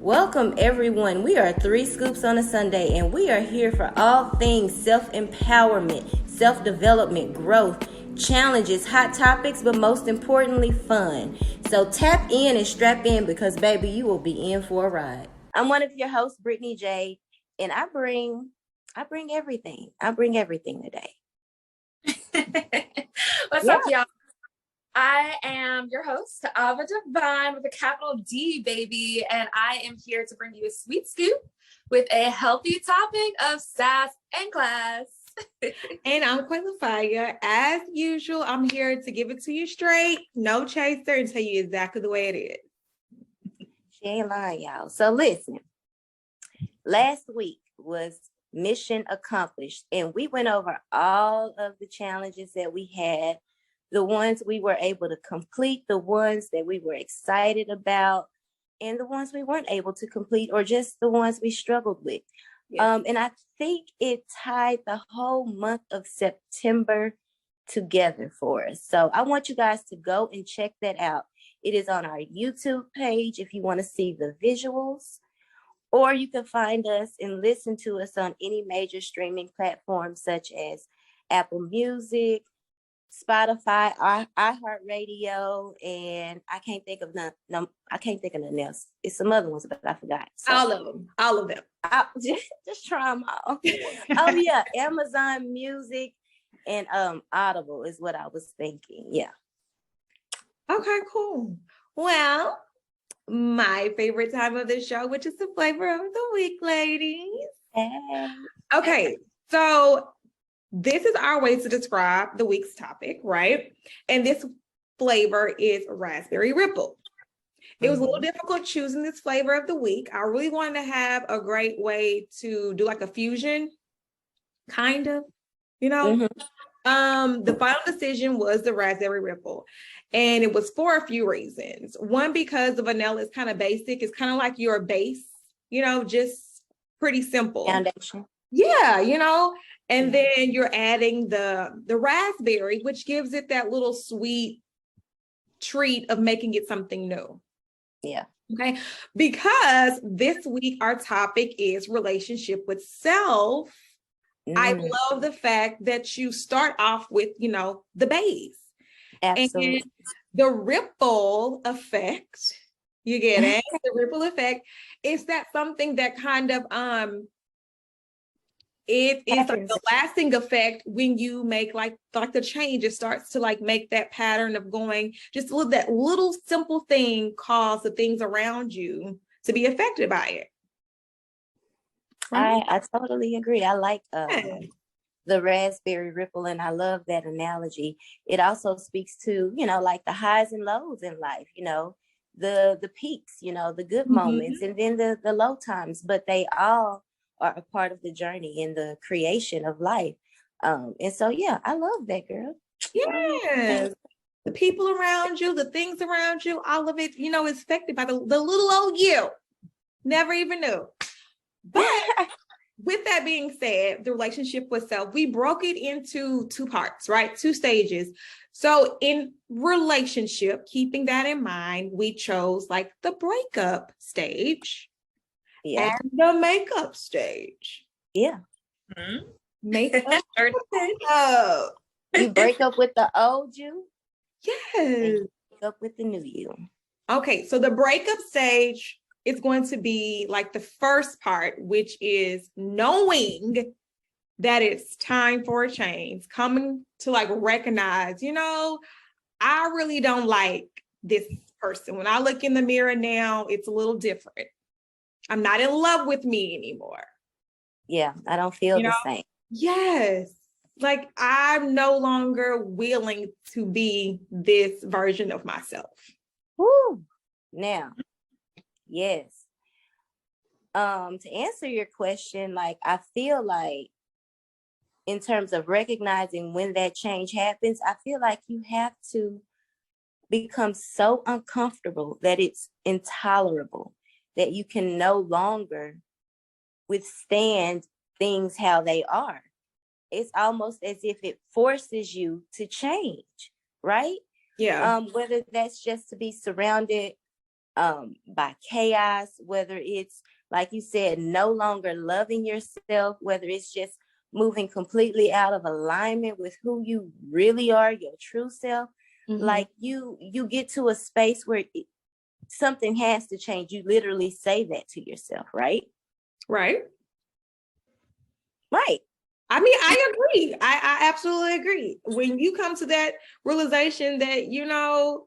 Welcome, everyone. We are Three Scoops on a Sunday, and we are here for all things self-empowerment, self-development, growth, challenges, hot topics, but most importantly, fun. So tap in and strap in because, baby, you will be in for a ride. I'm one of your hosts, Brittany J, and I bring everything. I bring everything today. What's up, y'all? I am your host, Ava Divine with a capital D, baby, and I am here to bring you a sweet scoop with a healthy topic of sass and class. And I'm Quayla Fire. As usual, I'm here to give it to you straight, no chaser, and tell you exactly the way it is. She ain't lying, y'all. So listen, last week was mission accomplished, and we went over all of the challenges that we had, the ones we were able to complete, the ones that we were excited about, and the ones we weren't able to complete, or just the ones we struggled with. Yes. And I think it tied the whole month of September together for us. So I want you guys to go and check that out. It is on our YouTube page if you want to see the visuals, or you can find us and listen to us on any major streaming platforms such as Apple Music, Spotify, iHeartRadio, and I can't think of nothing else. It's some other ones, but I forgot. So, all of them. Just try them all. Oh yeah, Amazon Music and Audible is what I was thinking. Yeah. Okay, cool. Well, my favorite time of the show, which is the flavor of the week, ladies. Hey. Okay, so this is our way to describe the week's topic, right? And this flavor is raspberry ripple. It was a little difficult choosing this flavor of the week. I really wanted to have a great way to do like a fusion, kind of, you know? The final decision was the raspberry ripple. And it was for a few reasons. One, because the vanilla is kind of basic. It's kind of like your base, just pretty simple. Foundation. Yeah, and then you're adding the raspberry, which gives it that little sweet treat of making it something new. Yeah. Okay. Because this week our topic is relationship with self. I love the fact that you start off with, the base. Absolutely. And the ripple effect, you get it? The ripple effect is that something that kind of it is like the lasting effect when you make like the change. It starts to like make that pattern of going, just that little simple thing cause the things around you to be affected by it. Right? I totally agree. I like the raspberry ripple, and I love that analogy. It also speaks to, like the highs and lows in life, the peaks, the good moments, and then the low times, but they all are a part of the journey in the creation of life. And so, yeah, I love that, girl. Yes. The people around you, the things around you, all of it, is affected by the little old you. Never even knew. But with that being said, the relationship with self, we broke it into two parts, right? Two stages. So in relationship, keeping that in mind, we chose like the breakup stage. Yeah. And the makeup stage. Yeah. Makeup. You break up with the old you. Yes. And you break up with the new you. Okay, so the breakup stage is going to be like the first part, which is knowing that it's time for a change, coming to like recognize, I really don't like this person. When I look in the mirror now, it's a little different. I'm not in love with me anymore. Yeah, I don't feel the same. Yes. Like I'm no longer willing to be this version of myself. Woo. Now, yes. To answer your question, like I feel like in terms of recognizing when that change happens, I feel like you have to become so uncomfortable that it's intolerable, that you can no longer withstand things how they are. It's almost as if it forces you to change, right? Yeah. Whether that's just to be surrounded by chaos, whether it's, like you said, no longer loving yourself, whether it's just moving completely out of alignment with who you really are, your true self. Like you get to a space where something has to change. You literally say that to yourself, right? Right. Right. I mean, I agree. I absolutely agree. When you come to that realization that, you know,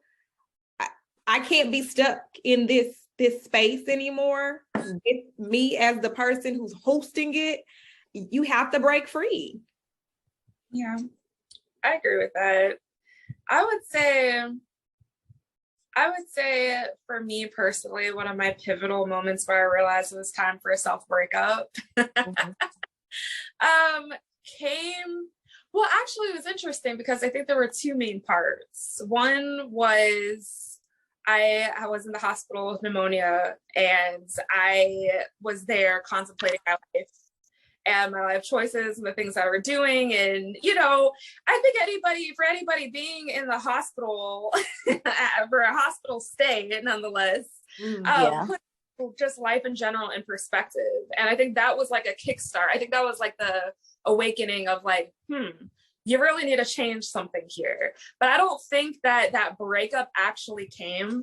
I can't be stuck in this space anymore with me as the person who's hosting it, you have to break free. Yeah, I agree with that. I would say for me personally, one of my pivotal moments where I realized it was time for a self-breakup well, actually it was interesting because I think there were two main parts. One was I was in the hospital with pneumonia, and I was there contemplating my life and my life choices and the things that I were doing. And, you know, I think for anybody being in the hospital for a hospital stay, nonetheless, put just life in general in perspective. And I think that was like a kickstart. I think that was like the awakening of like, you really need to change something here. But I don't think that breakup actually came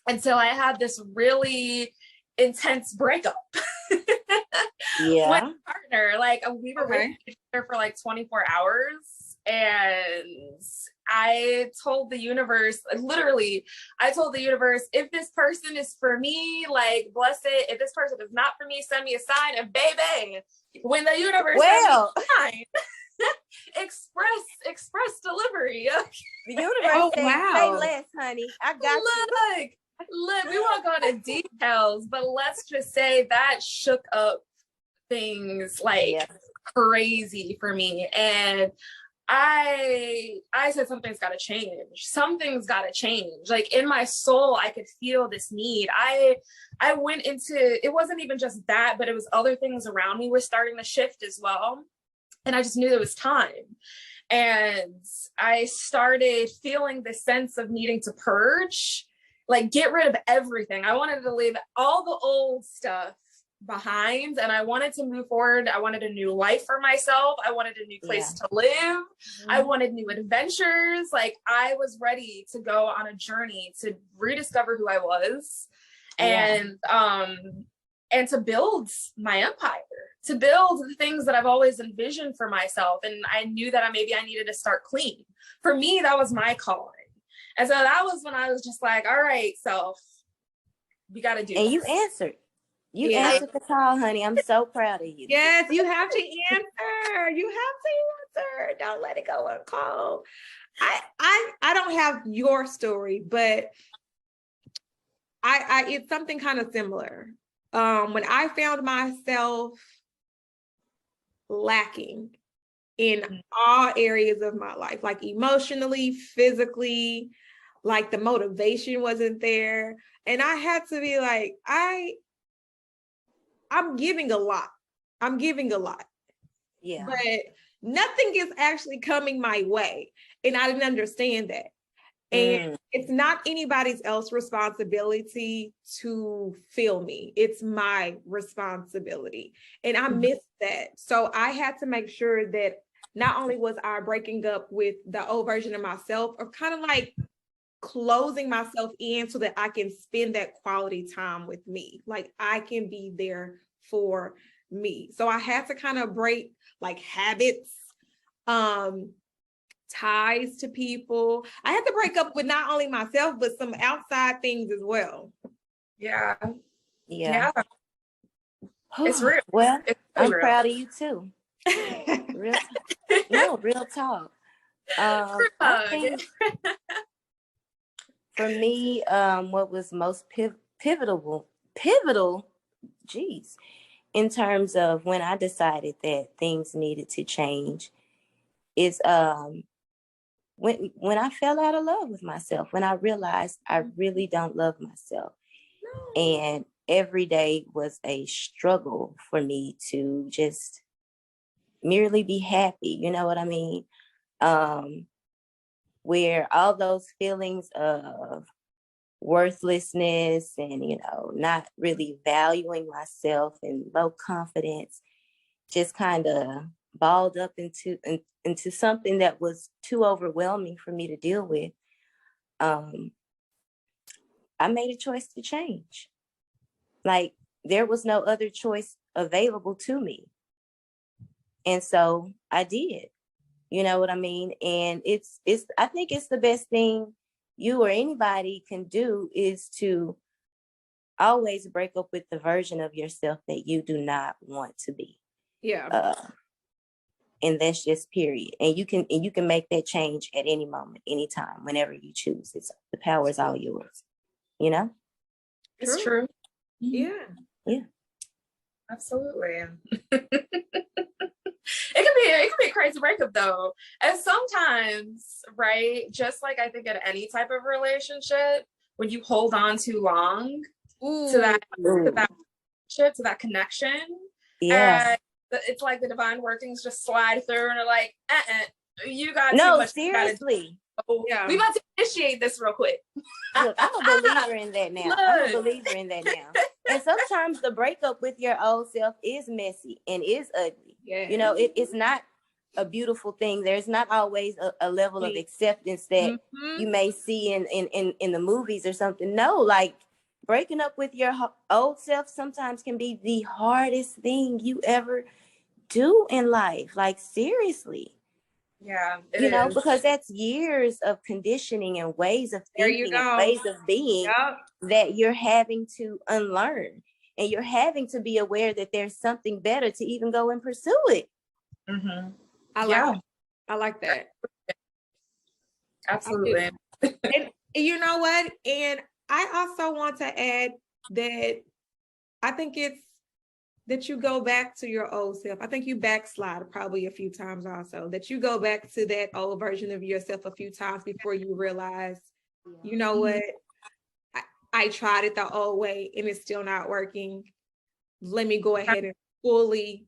until I had this really intense breakup with my partner. Like we were with each other for like 24 hours, and I told the universe, literally, if this person is for me, like, bless it. If this person is not for me, send me a sign. And baby, when the universe sends me a sign, express delivery. The universe said, say less, honey. I got you. Look, we won't go into details, but let's just say that shook up things like crazy for me. And I said, something's got to change. Like in my soul, I could feel this need. I went into, it wasn't even just that, but it was other things around me were starting to shift as well. And I just knew there was time. And I started feeling this sense of needing to purge, like get rid of everything. I wanted to leave all the old stuff behind, and I wanted to move forward. I wanted a new life for myself. I wanted a new place to live. I wanted new adventures. Like I was ready to go on a journey to rediscover who I was, and to build my empire, to build the things that I've always envisioned for myself. And I knew that maybe I needed to start clean. For me, that was my calling. And so that was when I was just like, all right, self, we got to do And this. you answered. You answered the call, honey. I'm so proud of you. Yes, you have to answer. You have to answer. Don't let it go uncold. I don't have your story, but I it's something kind of similar. When I found myself lacking in all areas of my life, like emotionally, physically, like the motivation wasn't there. And I had to be like, I'm giving a lot. Yeah. But nothing is actually coming my way. And I didn't understand that. And it's not anybody's else responsibility to feel me. It's my responsibility. And I missed that. So I had to make sure that not only was I breaking up with the old version of myself, or kind of like closing myself in so that I can spend that quality time with me. Like I can be there for me. So I had to kind of break like habits, ties to people. I had to break up with not only myself, but some outside things as well. Yeah. It's real. Well, I'm proud of you too. Real talk. I think for me, what was most pivotal, geez, in terms of when I decided that things needed to change is when I fell out of love with myself, when I realized I really don't love myself. And every day was a struggle for me to just merely be happy. You know what I mean? Where all those feelings of worthlessness and, not really valuing myself and low confidence, just kind of balled up into something that was too overwhelming for me to deal with. I made a choice to change. Like, there was no other choice available to me. And so I did. You know what I mean? And I think it's the best thing you or anybody can do is to always break up with the version of yourself that you do not want to be. Yeah. And that's just period. And you can make that change at any moment, anytime, whenever you choose. The power is all yours. It's true. Yeah. Yeah. Absolutely. It can be a crazy breakup though. And sometimes, right, just like I think in any type of relationship, when you hold on too long to that connection, yeah, it's like the divine workings just slide through and are like, you got too no, much. seriously. Yeah. We about to initiate this real quick. Look, I'm a believer in that now. And sometimes the breakup with your old self is messy and is ugly. Yeah. It's not a beautiful thing. There's not always a level of acceptance that you may see in the movies or something. No, like breaking up with your old self sometimes can be the hardest thing you ever do in life. Like, seriously. Yeah, it is. Because that's years of conditioning and ways of thinking and ways of being that you're having to unlearn. And you're having to be aware that there's something better to even go and pursue it. Mm-hmm. I like that. Absolutely. And you know what? And I also want to add that I think it's that you go back to your old self. I think you backslide probably a few times also, that you go back to that old version of yourself a few times before you realize, you know what, I tried it the old way and it's still not working. Let me go ahead and fully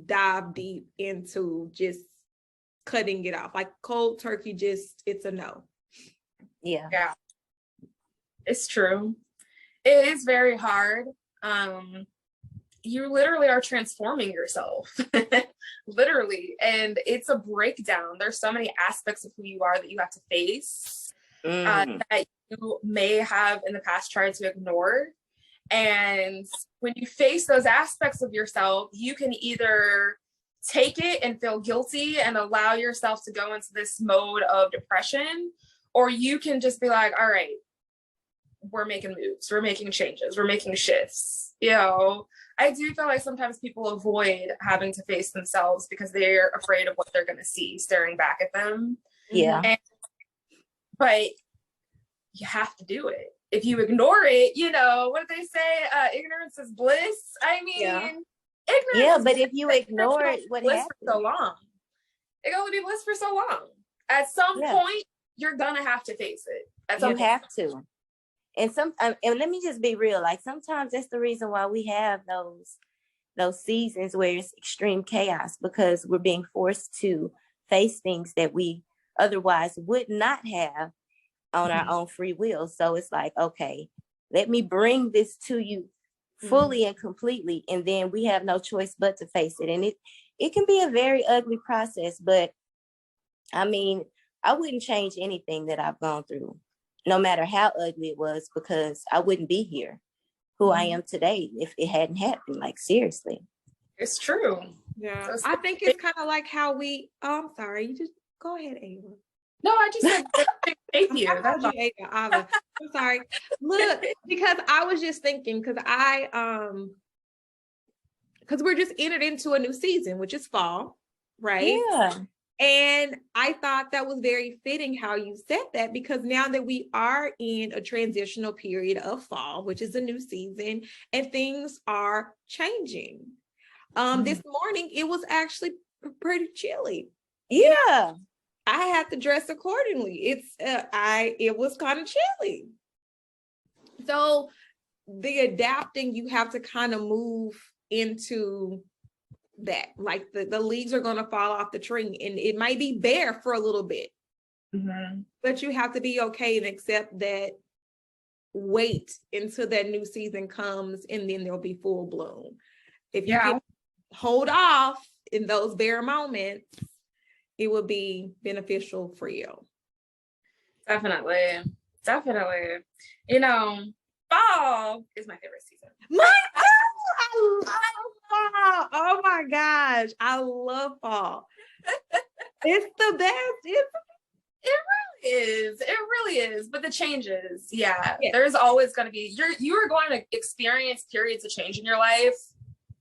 dive deep into just cutting it off. Like cold turkey, it's a no. Yeah. It's true. It is very hard. You literally are transforming yourself, literally. And it's a breakdown. There's so many aspects of who you are that you have to face that you may have in the past tried to ignore. And when you face those aspects of yourself, you can either take it and feel guilty and allow yourself to go into this mode of depression, or you can just be like, all right, we're making moves, we're making changes, we're making shifts. I do feel like sometimes people avoid having to face themselves because they're afraid of what they're going to see staring back at them. Yeah. But you have to do it. If you ignore it, what do they say? Ignorance is bliss. I mean, ignorance. Yeah, but if you ignore it, what happens? For so long. It can only be bliss for so long. At some point, you're gonna have to face it. You have to. And and let me just be real. Like sometimes that's the reason why we have those seasons where it's extreme chaos, because we're being forced to face things that we otherwise would not have on our own free will. So it's like, okay, let me bring this to you fully and completely, and then we have no choice but to face it. And it can be a very ugly process, but I mean, I wouldn't change anything that I've gone through, no matter how ugly it was, because I wouldn't be here who I am today if it hadn't happened. Like, seriously. It's true. Yeah. I think it's kind of like how I'm sorry, you just go ahead, Ava. No, I just said thank you. That's you, Ava. I'm sorry. Look, because I was just thinking, because we're just entered into a new season, which is fall, right? Yeah. And I thought that was very fitting how you said that, because now that we are in a transitional period of fall, which is a new season, and things are changing. This morning, it was actually pretty chilly. Yeah. I had to dress accordingly. It was kind of chilly. So the adapting, you have to kind of move into that. Like the leaves are going to fall off the tree, and it might be bare for a little bit, but you have to be okay and accept that wait until that new season comes and then there'll be full bloom. If you can hold off in those bare moments, it will be beneficial for you. Definitely. You know, fall is my favorite season. I love fall. Oh my gosh, I love fall. It's the best. It really is. But the changes, there's always going to be, you are going to experience periods of change in your life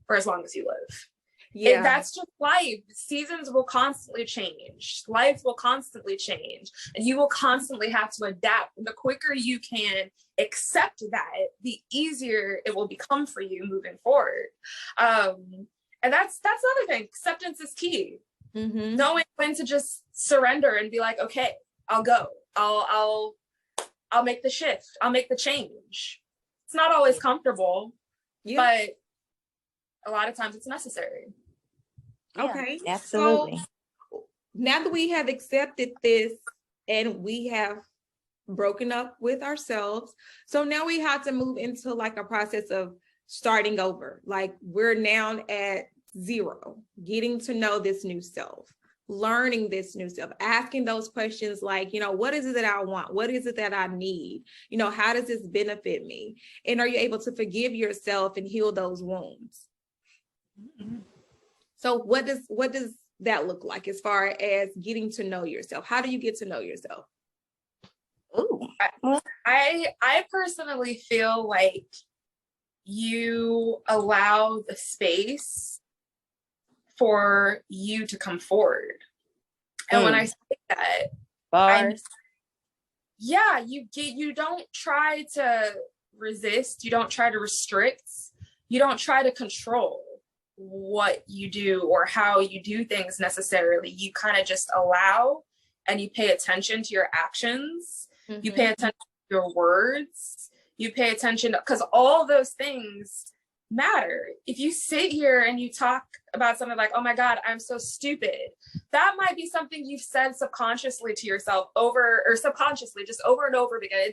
for as long as you live. Yeah. And that's just life. Seasons will constantly change. Life will constantly change. And you will constantly have to adapt. And the quicker you can accept that, the easier it will become for you moving forward. And that's another thing. Acceptance is key. Mm-hmm. Knowing when to just surrender and be like, okay, I'll go. I'll make the shift. I'll make the change. It's not always comfortable, but a lot of times it's necessary. Okay, absolutely. So now that we have accepted this and we have broken up with ourselves, so now we have to move into like a process of starting over. Like we're now at 0, getting to know this new self, learning this new self, asking those questions like, what is it that I want? What is it that I need? How does this benefit me? And are you able to forgive yourself and heal those wounds? Mm-hmm. So what does that look like as far as getting to know yourself? How do you get to know yourself? Ooh. I personally feel like you allow the space for you to come forward. And when I say that, you don't try to resist, you don't try to restrict, you don't try to control what you do or how you do things necessarily. You kind of just allow and you pay attention to your actions. Mm-hmm. You pay attention to your words. You pay attention because all those things matter. If you sit here and you talk about something like, oh my God, I'm so stupid, that might be something you've said subconsciously to yourself subconsciously, just over and over again.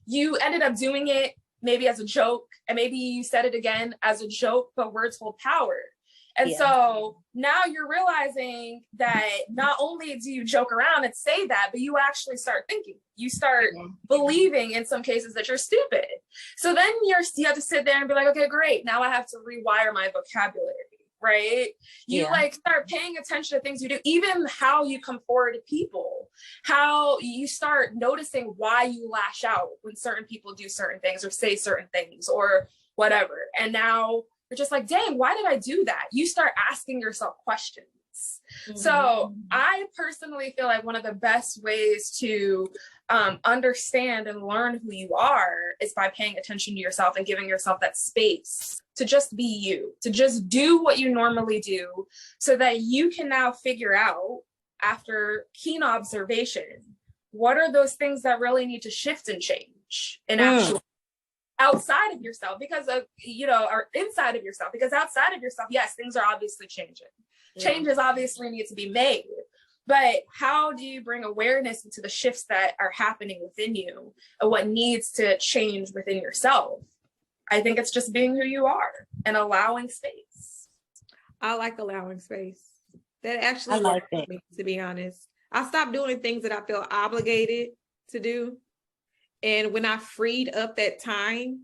You ended up doing it maybe as a joke, and maybe you said it again as a joke, but words hold power. And so now you're realizing that not only do you joke around and say that, but you actually start thinking, you start believing in some cases that you're stupid. So then you have to sit there and be like, okay, great. Now I have to rewire my vocabulary, right? You start paying attention to things you do, even how you come forward to people, how you start noticing why you lash out when certain people do certain things or say certain things or whatever. And now you're just like, dang, why did I do that? You start asking yourself questions. Mm-hmm. So I personally feel like one of the best ways to understand and learn who you are is by paying attention to yourself and giving yourself that space to just be you, to just do what you normally do, so that you can now figure out, after keen observation, what are those things that really need to shift and change and actually outside of yourself, because of, or inside of yourself, because outside of yourself, yes, things are obviously changing. Changes obviously need to be made, but how do you bring awareness into the shifts that are happening within you and what needs to change within yourself? I think it's just being who you are and allowing space. I like allowing space. That actually works for me, to be honest. I stopped doing things that I feel obligated to do. And when I freed up that time,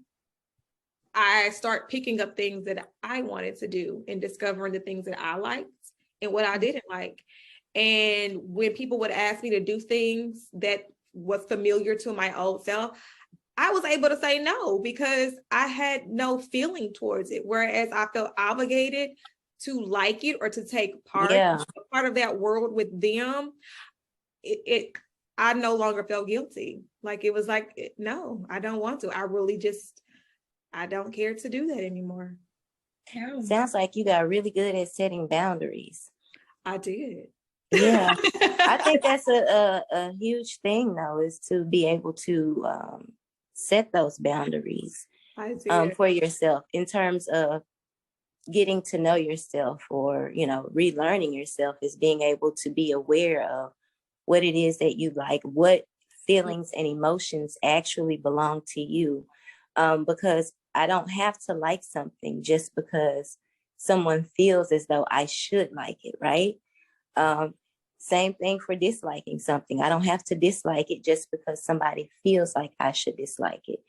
I start picking up things that I wanted to do and discovering the things that I liked and what I didn't like. And when people would ask me to do things that was familiar to my old self, I was able to say no because I had no feeling towards it. Whereas I felt obligated to like it or to take part of that world with them. I no longer felt guilty. Like it was like, no, I don't want to. I don't care to do that anymore. Sounds like you got really good at setting boundaries. I did. Yeah. I think that's a huge thing though, is to be able to set those boundaries for yourself in terms of getting to know yourself, or, relearning yourself, is being able to be aware of what it is that you like, what feelings and emotions actually belong to you. Because I don't have to like something just because someone feels as though I should like it, right? Same thing for disliking something. I don't have to dislike it just because somebody feels like I should dislike it.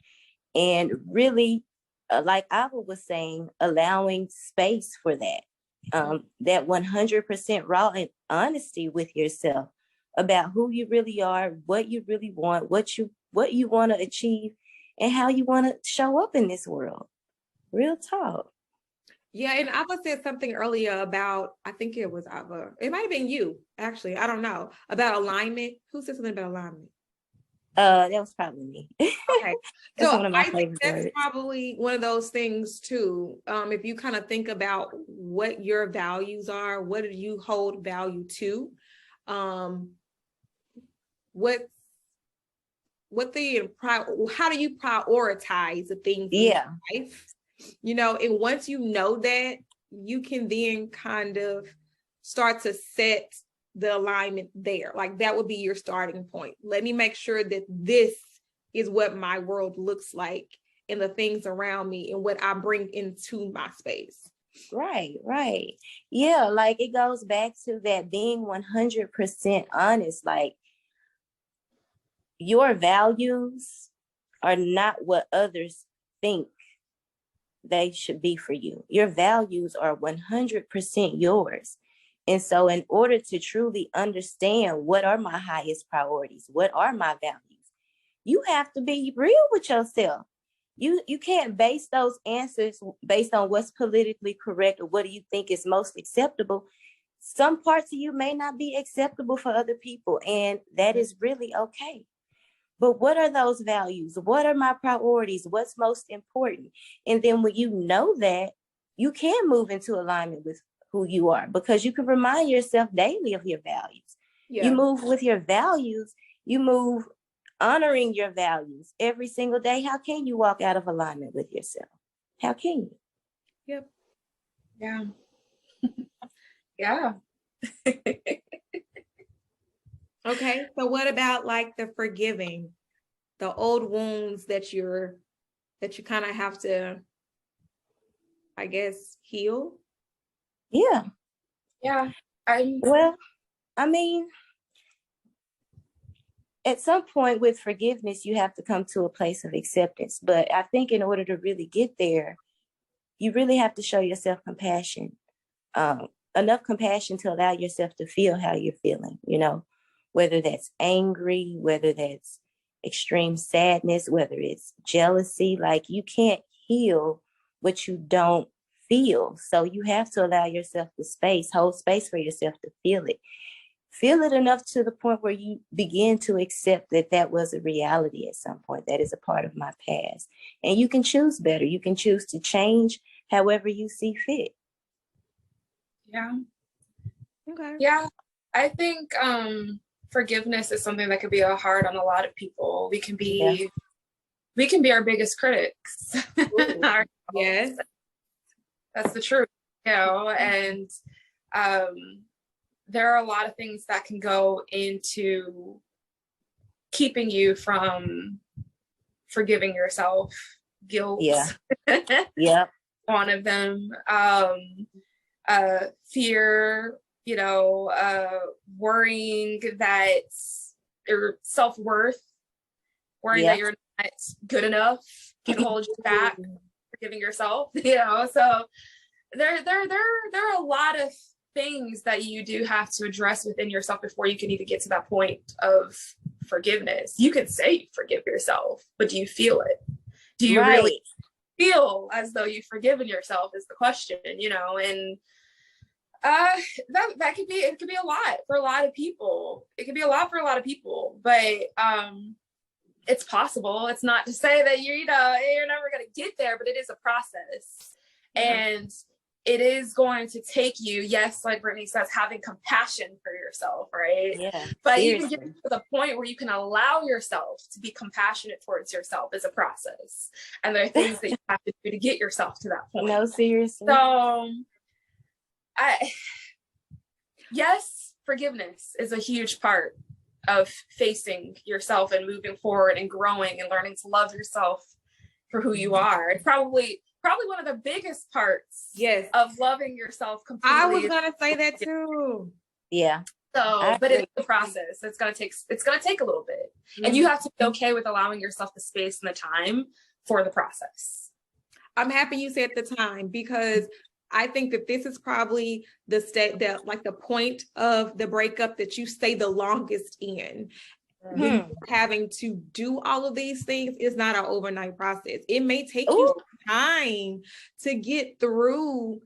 And really, like Ava was saying, allowing space for that, that 100% raw and honesty with yourself about who you really are, what you really want, what you want to achieve, and how you want to show up in this world. Real talk. Yeah, and Ava said something earlier about, I think it was Ava. It might have been you, actually. I don't know. About alignment. Who said something about alignment? That was probably me. Okay. That's So one of my I think favorite that's words. probably one of those things too. If you kind of think about what your values are, what do you hold value to? How do you prioritize the things in your life? You know, and once you know that, you can then kind of start to set the alignment there. Like that would be your starting point. Let me make sure that this is what my world looks like and the things around me and what I bring into my space. Right. Yeah, like it goes back to that being 100% honest. Like your values are not what others think they should be for you. Your values are 100% yours. And so in order to truly understand what are my highest priorities, what are my values, you have to be real with yourself. You can't base those answers based on what's politically correct or what do you think is most acceptable. Some parts of you may not be acceptable for other people, and that is really okay. But what are those values? What are my priorities? What's most important? And then when you know that, you can move into alignment with who you are, because you can remind yourself daily of your values. Yeah. You move with your values, you move honoring your values every single day. How can you walk out of alignment with yourself? How can you? Yep. Yeah. Yeah. Okay, so what about like the forgiving, the old wounds that you kind of have to, I guess, heal? Yeah. Well, I mean, at some point with forgiveness, you have to come to a place of acceptance. But I think in order to really get there, you really have to show yourself compassion, enough compassion to allow yourself to feel how you're feeling, you know, whether that's angry, whether that's extreme sadness, whether it's jealousy. Like you can't heal what you don't feel. So you have to allow yourself the space, hold space for yourself to feel it. Feel it enough to the point where you begin to accept that that was a reality at some point. That is a part of my past. And you can choose better. You can choose to change however you see fit. Yeah. Okay. Yeah. I think forgiveness is something that could be hard on a lot of people. We can be our biggest critics. Yes. That's the truth, you know, and there are a lot of things that can go into keeping you from forgiving yourself. Guilt. Yeah. One of them. Fear, you know, worrying that your self-worth, worrying that you're not good enough can hold you back, forgiving yourself, you know. So there are a lot of things that you do have to address within yourself before you can even get to that point of forgiveness. You can say you forgive yourself, but do you feel it? Do you really feel as though you've forgiven yourself is the question, you know. And that could be, it could be a lot for a lot of people. It could be a lot for a lot of people, but it's possible. It's not to say that you're never going to get there, but it is a process. And it is going to take you, yes, like Brittany says, having compassion for yourself, right? Yeah. But even getting to the point where you can allow yourself to be compassionate towards yourself is a process. And there are things that you have to do to get yourself to that point. No, seriously. So yes, forgiveness is a huge part of facing yourself and moving forward and growing and learning to love yourself for who you are. It's probably one of the biggest parts of loving yourself completely. I was gonna say that too. Yeah. So, but it's the process. It's gonna take a little bit. And you have to be okay with allowing yourself the space and the time for the process. I'm happy you said the time, because I think that this is probably the point of the breakup that you stay the longest in. Having to do all of these things is not an overnight process. It may take you some time to get through,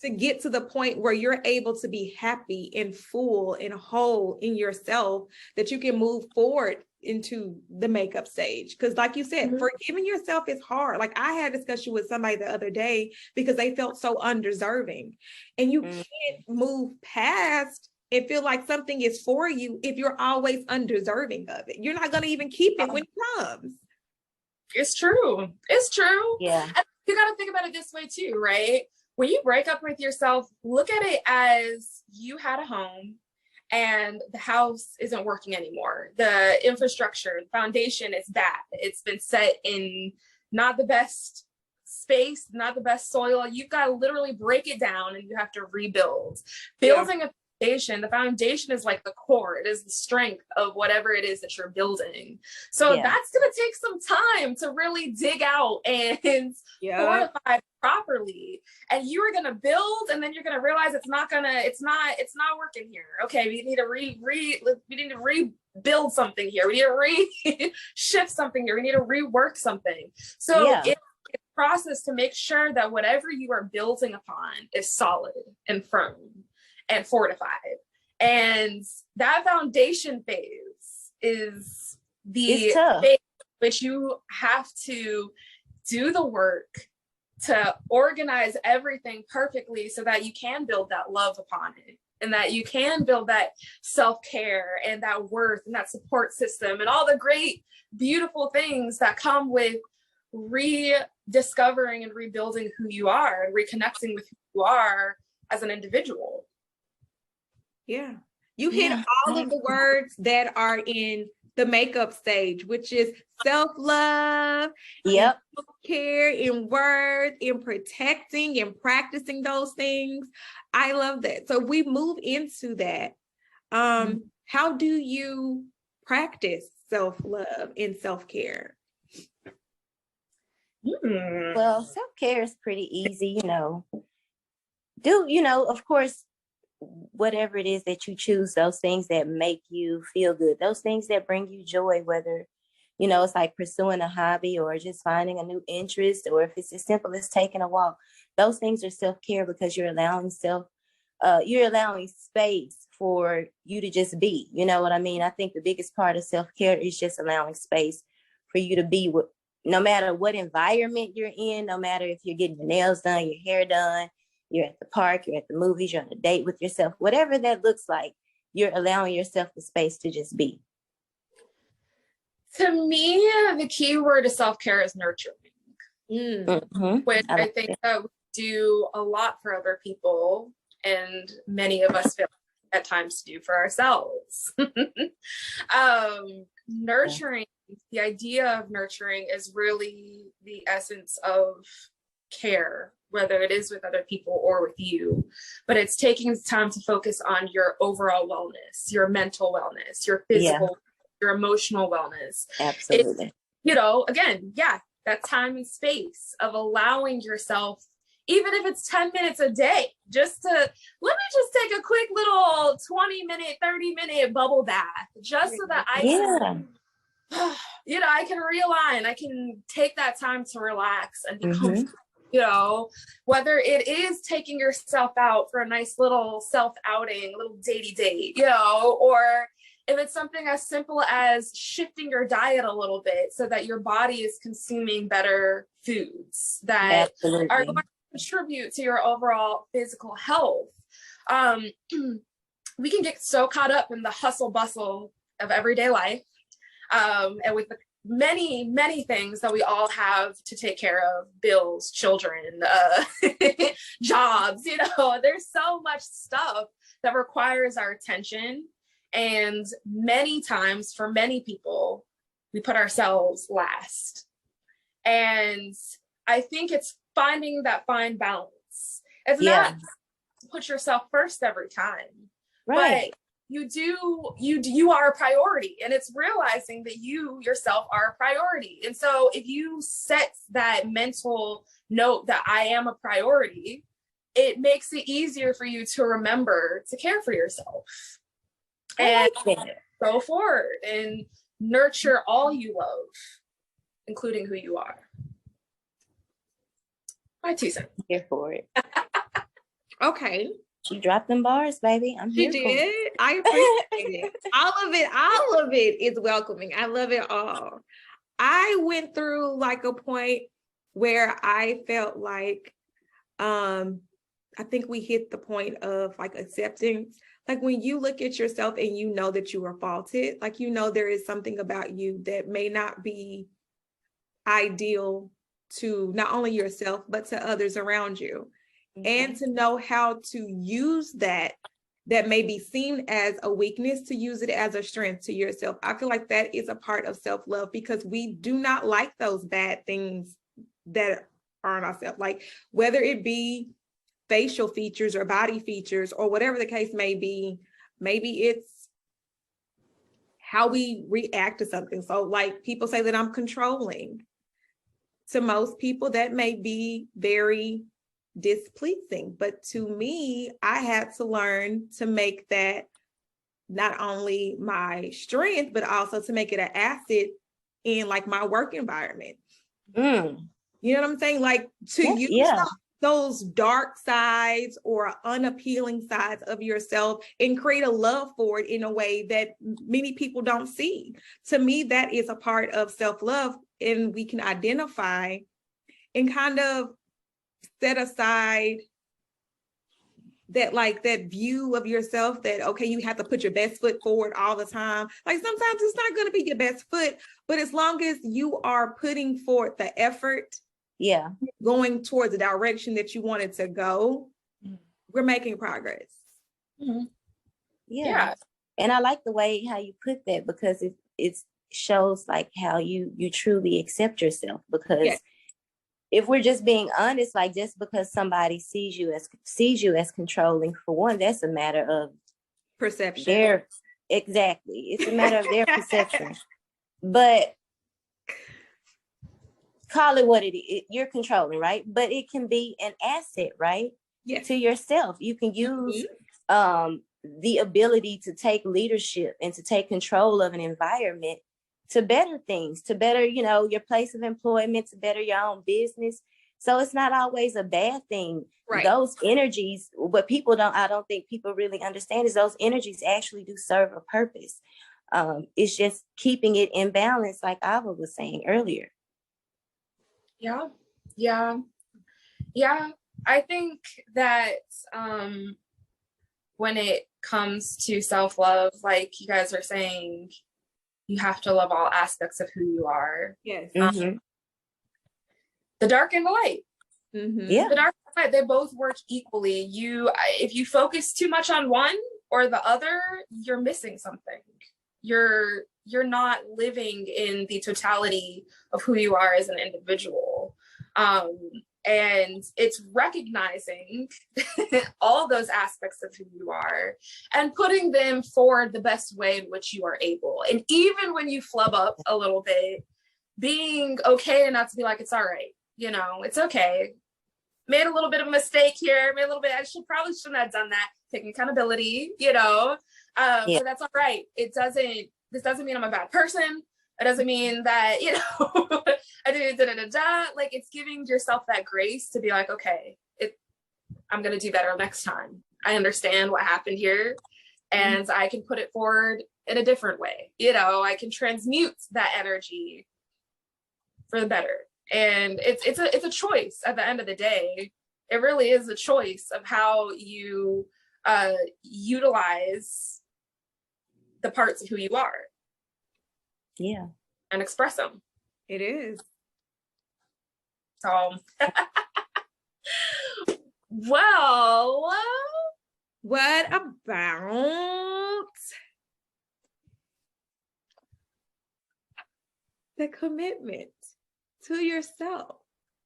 to get to the point where you're able to be happy and full and whole in yourself, that you can move forward into the makeup stage. Because like you said, forgiving yourself is hard. Like I had a discussion with somebody the other day because they felt so undeserving, and you can't move past and feel like something is for you if you're always undeserving of it. You're not going to even keep it when it comes. It's true. Yeah. And you got to think about it this way too, right? When you break up with yourself, look at it as you had a home and the house isn't working anymore. The infrastructure, the foundation is bad. It's been set in not the best space, not the best soil. You've got to literally break it down and you have to rebuild. Building a foundation, the foundation is like the core. It is the strength of whatever it is that you're building. So that's going to take some time to really dig out and fortify properly. And you are going to build, and then you're going to realize it's not working here. Okay, we need to rebuild something here. We need to shift something here. We need to rework something. So it's a process to make sure that whatever you are building upon is solid and firm and fortified. And that foundation phase is the phase which you have to do the work to organize everything perfectly so that you can build that love upon it, and that you can build that self-care and that worth and that support system and all the great, beautiful things that come with rediscovering and rebuilding who you are and reconnecting with who you are as an individual. Yeah. You hit all of the words that are in the makeup stage, which is self-love, self-care, in words, in protecting and practicing those things. I love that. So we move into that. How do you practice self-love and self-care? Well, self-care is pretty easy, of course, whatever it is that you choose, those things that make you feel good, those things that bring you joy, whether, it's like pursuing a hobby or just finding a new interest, or if it's as simple as taking a walk, those things are self-care because you're allowing space for you to just be, you know what I mean? I think the biggest part of self-care is just allowing space for you to be with, no matter what environment you're in, no matter if you're getting your nails done, your hair done, you're at the park, you're at the movies, you're on a date with yourself, whatever that looks like, you're allowing yourself the space to just be. To me, the key word of self-care is nurturing, which I think that we do a lot for other people, and many of us fail at times to do for ourselves. Nurturing, the idea of nurturing is really the essence of care, whether it is with other people or with you, but it's taking time to focus on your overall wellness, your mental wellness, your physical, your emotional wellness. Absolutely. It's, again, that time and space of allowing yourself, even if it's 10 minutes a day, let me just take a quick little 20-minute, 30-minute bubble bath, just so that I can, I can realign, I can take that time to relax and be comfortable. Whether it is taking yourself out for a nice little self-outing, a little datey date, or if it's something as simple as shifting your diet a little bit so that your body is consuming better foods that are going to contribute to your overall physical health. We can get so caught up in the hustle bustle of everyday life, and with the many things that we all have to take care of, bills, children, jobs, there's so much stuff that requires our attention And many times, for many people, we put ourselves last. And I think it's finding that fine balance. It's not put yourself first every time, Right. but you are a priority, and it's realizing that you yourself are a priority. And so if you set that mental note that I am a priority, it makes it easier for you to remember to care for yourself and go forward and nurture all you love, including who you are. My 2 cents. Here for it. Okay. She dropped them bars, baby. I'm here She for it. did. I appreciate it. All of it is welcoming. I love it all. I went through like a point where I felt like, I think we hit the point of like acceptance. Like when you look at yourself and you know that you are faulted, like, you know, there is something about you that may not be ideal to not only yourself, but to others around you. And to know how to use that may be seen as a weakness, to use it as a strength to yourself. I feel like that is a part of self-love, because we do not like those bad things that are on ourselves, like whether it be facial features or body features or whatever the case may be. Maybe it's how we react to something. So like people say that I'm controlling. To most people, that may be very displeasing, but to me, I had to learn to make that not only my strength, but also to make it an asset in like my work environment. You know what I'm saying? Like to use those dark sides or unappealing sides of yourself and create a love for it in a way that many people don't see. To me, that is a part of self-love, and we can identify and kind of set aside that, like, that view of yourself that, okay, you have to put your best foot forward all the time. Like sometimes it's not going to be your best foot, but as long as you are putting forth the effort, going towards the direction that you wanted to go, we're making progress. Yeah. And I like the way how you put that, because it shows like how you truly accept yourself, because if we're just being honest, like just because somebody sees you as controlling, for one, that's a matter of perception. Exactly. It's a matter of their perception. But call it what it is. You're controlling, right? But it can be an asset, right? To yourself. You can use the ability to take leadership and to take control of an environment to better things, to better, your place of employment, to better your own business. So it's not always a bad thing. Right. Those energies, what I don't think people really understand, is those energies actually do serve a purpose. It's just keeping it in balance, like Ava was saying earlier. Yeah. I think that when it comes to self-love, like you guys are saying, you have to love all aspects of who you are. Yes. The dark and the light. The dark and the light, they both work equally. If you focus too much on one or the other, you're missing something. You're not living in the totality of who you are as an individual. And it's recognizing all those aspects of who you are and putting them forward the best way in which you are able. And even when you flub up a little bit, being okay enough to be like, it's all right. It's okay. Made a little bit of a mistake here. I probably shouldn't have done that. Taking accountability, but that's all right. This doesn't mean I'm a bad person. It doesn't mean that, I did like, it's giving yourself that grace to be like, okay, I'm going to do better next time. I understand what happened here, and I can put it forward in a different way. I can transmute that energy for the better. And it's a choice at the end of the day. It really is a choice of how you utilize the parts of who you are. Yeah. And express them. It is. So, well, what about the commitment to yourself.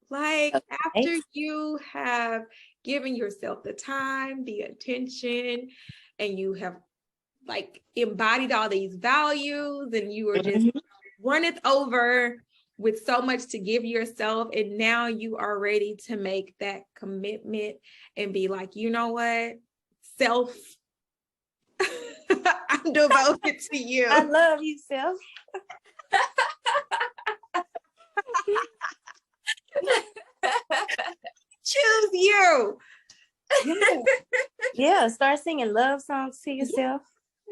Like after you have given yourself the time, the attention, and you have like embodied all these values, and you are just runneth over with so much to give yourself, and now you are ready to make that commitment and be like, you know what, self, I'm devoted to you. I love you, self. Choose you. Yeah. Yeah, start singing love songs to yourself.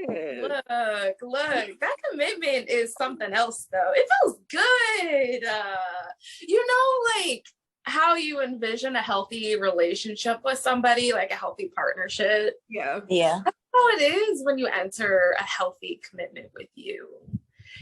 Look, that commitment is something else though. It feels good. Like how you envision a healthy relationship with somebody, like a healthy partnership. Yeah. That's how it is when you enter a healthy commitment with you.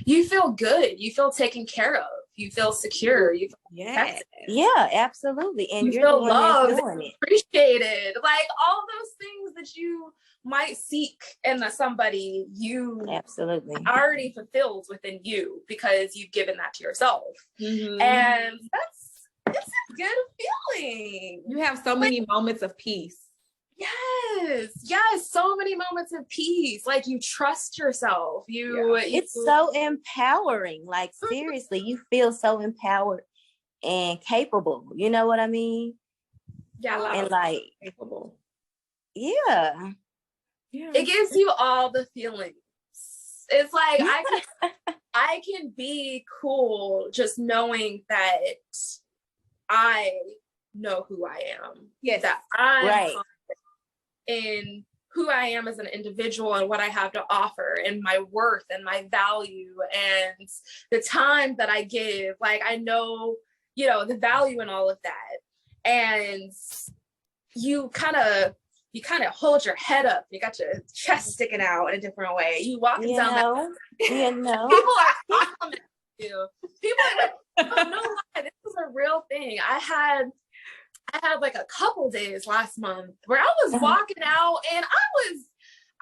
You feel good. You feel taken care of. You feel secure. You feel accepted. Yeah, absolutely. And you you're feel the one loved, that's doing it. Appreciated. Like all those things that you might seek in somebody, you absolutely already fulfilled within you because you've given that to yourself. Mm-hmm. And it's a good feeling. You have so many moments of peace. Yes, so many moments of peace. Like you trust yourself. It's so empowering. Like seriously, you feel so empowered and capable. You know what I mean? Yeah, and like capable. Yeah. It gives you all the feelings. It's like I can be cool just knowing that I know who I am. Yes, that I'm right in who I am as an individual and what I have to offer and my worth and my value and the time that I give. Like I know, the value in all of that. And you kind of hold your head up. You got your chest sticking out in a different way. You walking down that. People are complimenting you. People are like, oh, no lie, this is a real thing. I had like a couple days last month where I was walking out and I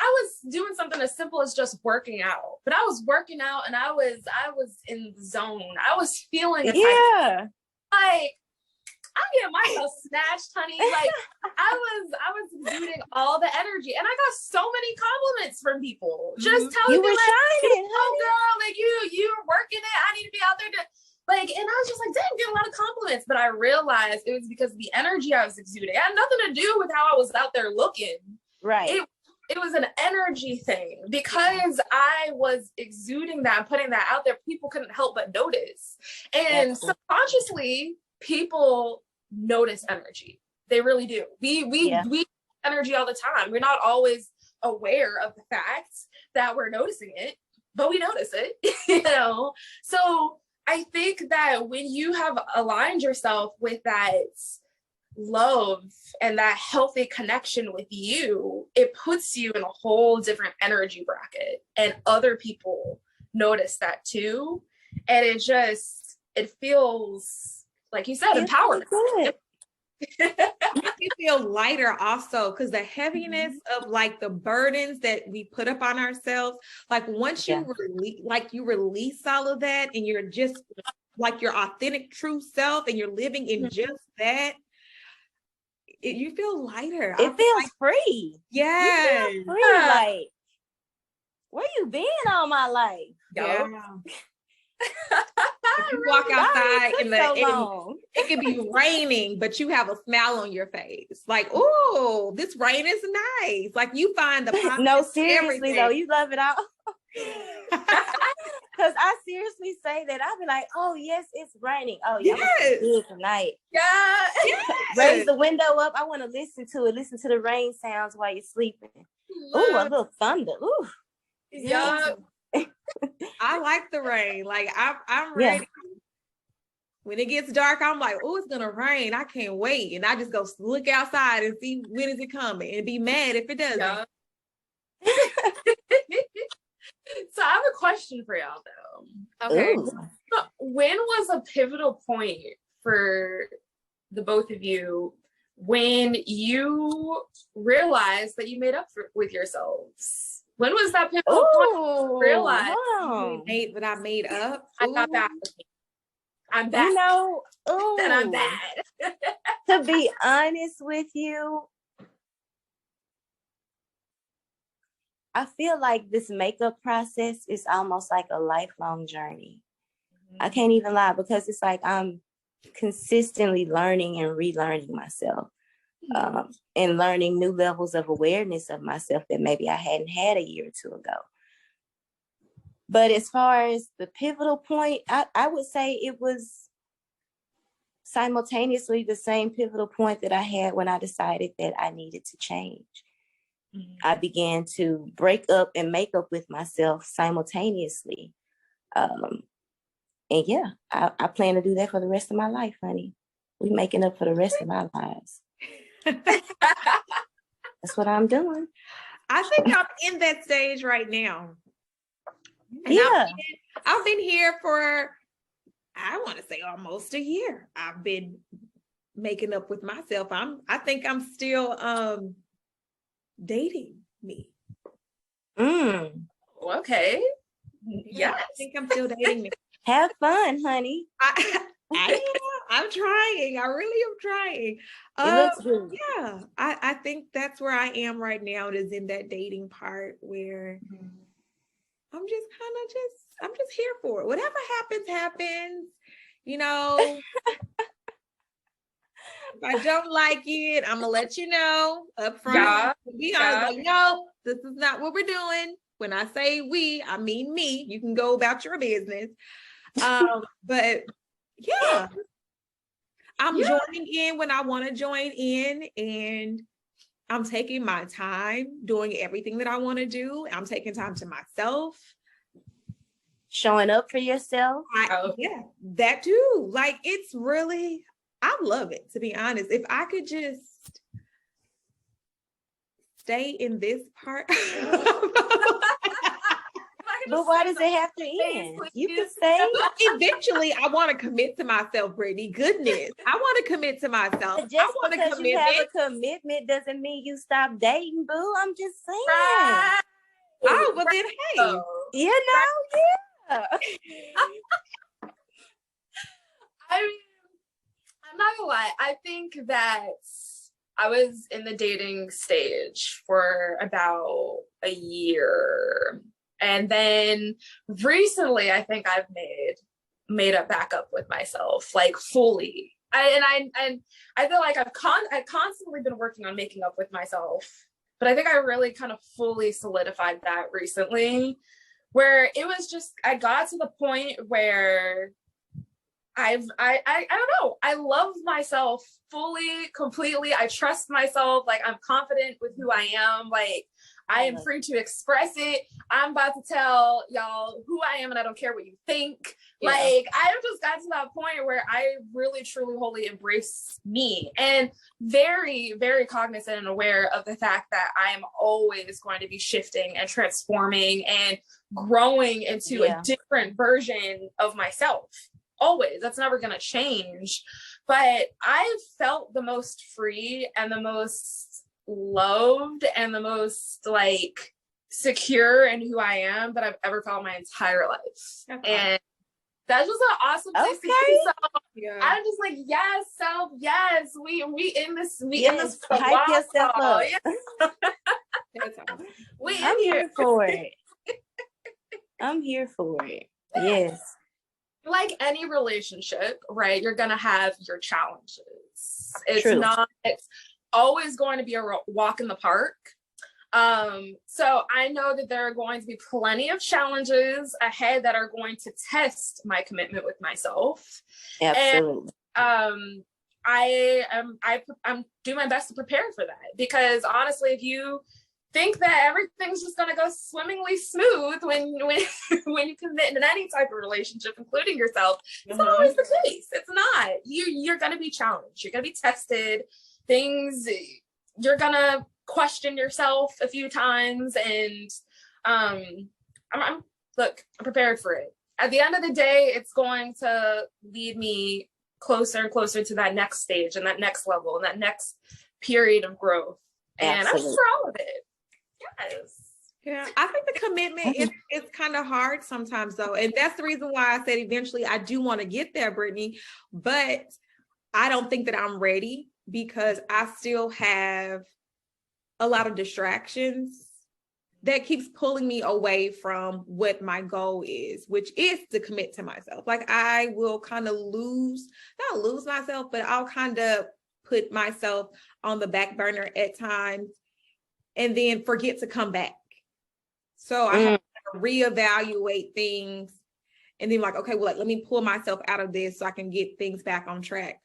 was doing something as simple as just working out. But I was working out and I was in the zone. I was feeling like I'm getting myself snatched, honey. Like I was exuding all the energy, and I got so many compliments from people. Just telling me, like, shining, oh girl, like you're working it. I need to be out there to like. And I was just like, dang, getting a lot of compliments. But I realized it was because of the energy I was exuding. It had nothing to do with how I was out there looking. Right. It was an energy thing because I was exuding that, putting that out there. People couldn't help but notice, and subconsciously, people notice energy. They really do. We energy all the time. We're not always aware of the fact that we're noticing it, but we notice it, So I think that when you have aligned yourself with that love and that healthy connection with you, it puts you in a whole different energy bracket, and other people notice that too. And it feels, like you said, empowering. You feel lighter also because the heaviness of like the burdens that we put up on ourselves, like once you release all of that and you're just like your authentic true self and you're living in just that, you feel lighter. It feels free. Yeah. You feel free. Like, where you been all my life? Yeah. If you walk outside it could be raining, but you have a smile on your face. Like, oh, this rain is nice. Like you find the positive. No, seriously though, you love it all. Because I seriously say that. I'll be like, oh yes, it's raining. Oh yeah, it's good tonight. Yeah. Raise the window up. I want to listen to the rain sounds while you're sleeping. Ooh, a little thunder. Ooh. Yeah. I like the rain. Like I'm ready. When it gets dark, I'm like, oh, it's gonna rain. I can't wait. And I just go look outside and see when is it coming and be mad if it doesn't. Yeah. So I have a question for y'all though. Okay. Ooh. When was a pivotal point for the both of you when you realized that you made up with yourselves? When was that pivotal point to realize hold on. What I made up? I got back? I'm back. You know, And I'm bad. to be honest with you, I feel like this makeup process is almost like a lifelong journey. I can't even lie, because it's like I'm consistently learning and relearning myself, and learning new levels of awareness of myself that maybe I hadn't had a year or two ago. But as far as the pivotal point, I would say it was simultaneously the same pivotal point that I had when I decided that I needed to change. I began to break up and make up with myself simultaneously. And yeah, I plan to do that for the rest of my life, honey. We making up for the rest of our lives. That's what I'm doing. I think I'm in that stage right now. And Yeah. I've been here for, I want to say, almost a year. I've been making up with myself. I think I'm still dating me. Okay. Yeah, I think I'm still dating me. Have fun, honey. I'm trying. I really am trying. It looks good. Yeah, I think that's where I am right now. It is in that dating part where I'm just here for it. Whatever happens. You know, if I don't like it, I'm gonna let you know up front. Yeah. Be honest, like, no, this is not what we're doing. When I say we, I mean me. You can go about your business. But yeah, I'm joining in when I want to join in, and I'm taking my time doing everything that I want to do. I'm taking time to myself. Showing up for yourself. Yeah, that too. Like, it's really, I love it, to be honest. If I could just stay in this part. But why does it have to end? You can stay. Eventually, I want to commit to myself, Brittany. Goodness, I want to commit to myself. But just because you have a commitment doesn't mean you stop dating, boo. I'm just saying. Right. Oh, well then, hey. You know, yeah. I mean, I'm not gonna lie. I think that I was in the dating stage for about a year. And then recently, I think I've made a backup with myself, like fully. I feel like I've constantly been working on making up with myself, but I think I really kind of fully solidified that recently, where it was just, I got to the point where I don't know, I love myself fully, completely. I trust myself. Like, I'm confident with who I am. Like, I am free to express it. I'm about to tell y'all who I am, and I don't care what you think. Yeah. Like, I just got to that point where I really, truly, wholly embrace me, and very, very cognizant and aware of the fact that I am always going to be shifting and transforming and growing into a different version of myself. Always. That's never going to change. But I've felt the most free and the most loved and the most like secure in who I am that I've ever felt my entire life. Okay. And that's just an awesome place to be. So I'm just like, yes, self, yes, we in this, in this. Hype yourself up. I'm here for it. I'm here for it. Yes. Like any relationship, right? You're gonna have your challenges. It's True. not always going to be a walk in the park. So I know that there are going to be plenty of challenges ahead that are going to test my commitment with myself. Absolutely. And I'm doing my best to prepare for that, because honestly, if you think that everything's just going to go swimmingly smooth when you commit in any type of relationship, including yourself, it's not always the case. It's not. You're going to be challenged. You're going to be tested. You're going to question yourself a few times, and I'm prepared for it. At the end of the day, it's going to lead me closer and closer to that next stage and that next level and that next period of growth. And I'm for all of it. Yes. Yeah, I think the commitment is kind of hard sometimes though. And that's the reason why I said eventually I do want to get there, Brittany, but I don't think that I'm ready because I still have a lot of distractions that keeps pulling me away from what my goal is, which is to commit to myself. Like I will kind of not lose myself, but I'll kind of put myself on the back burner at times and then forget to come back. So I have to reevaluate things and then like, okay, well, let me pull myself out of this so I can get things back on track.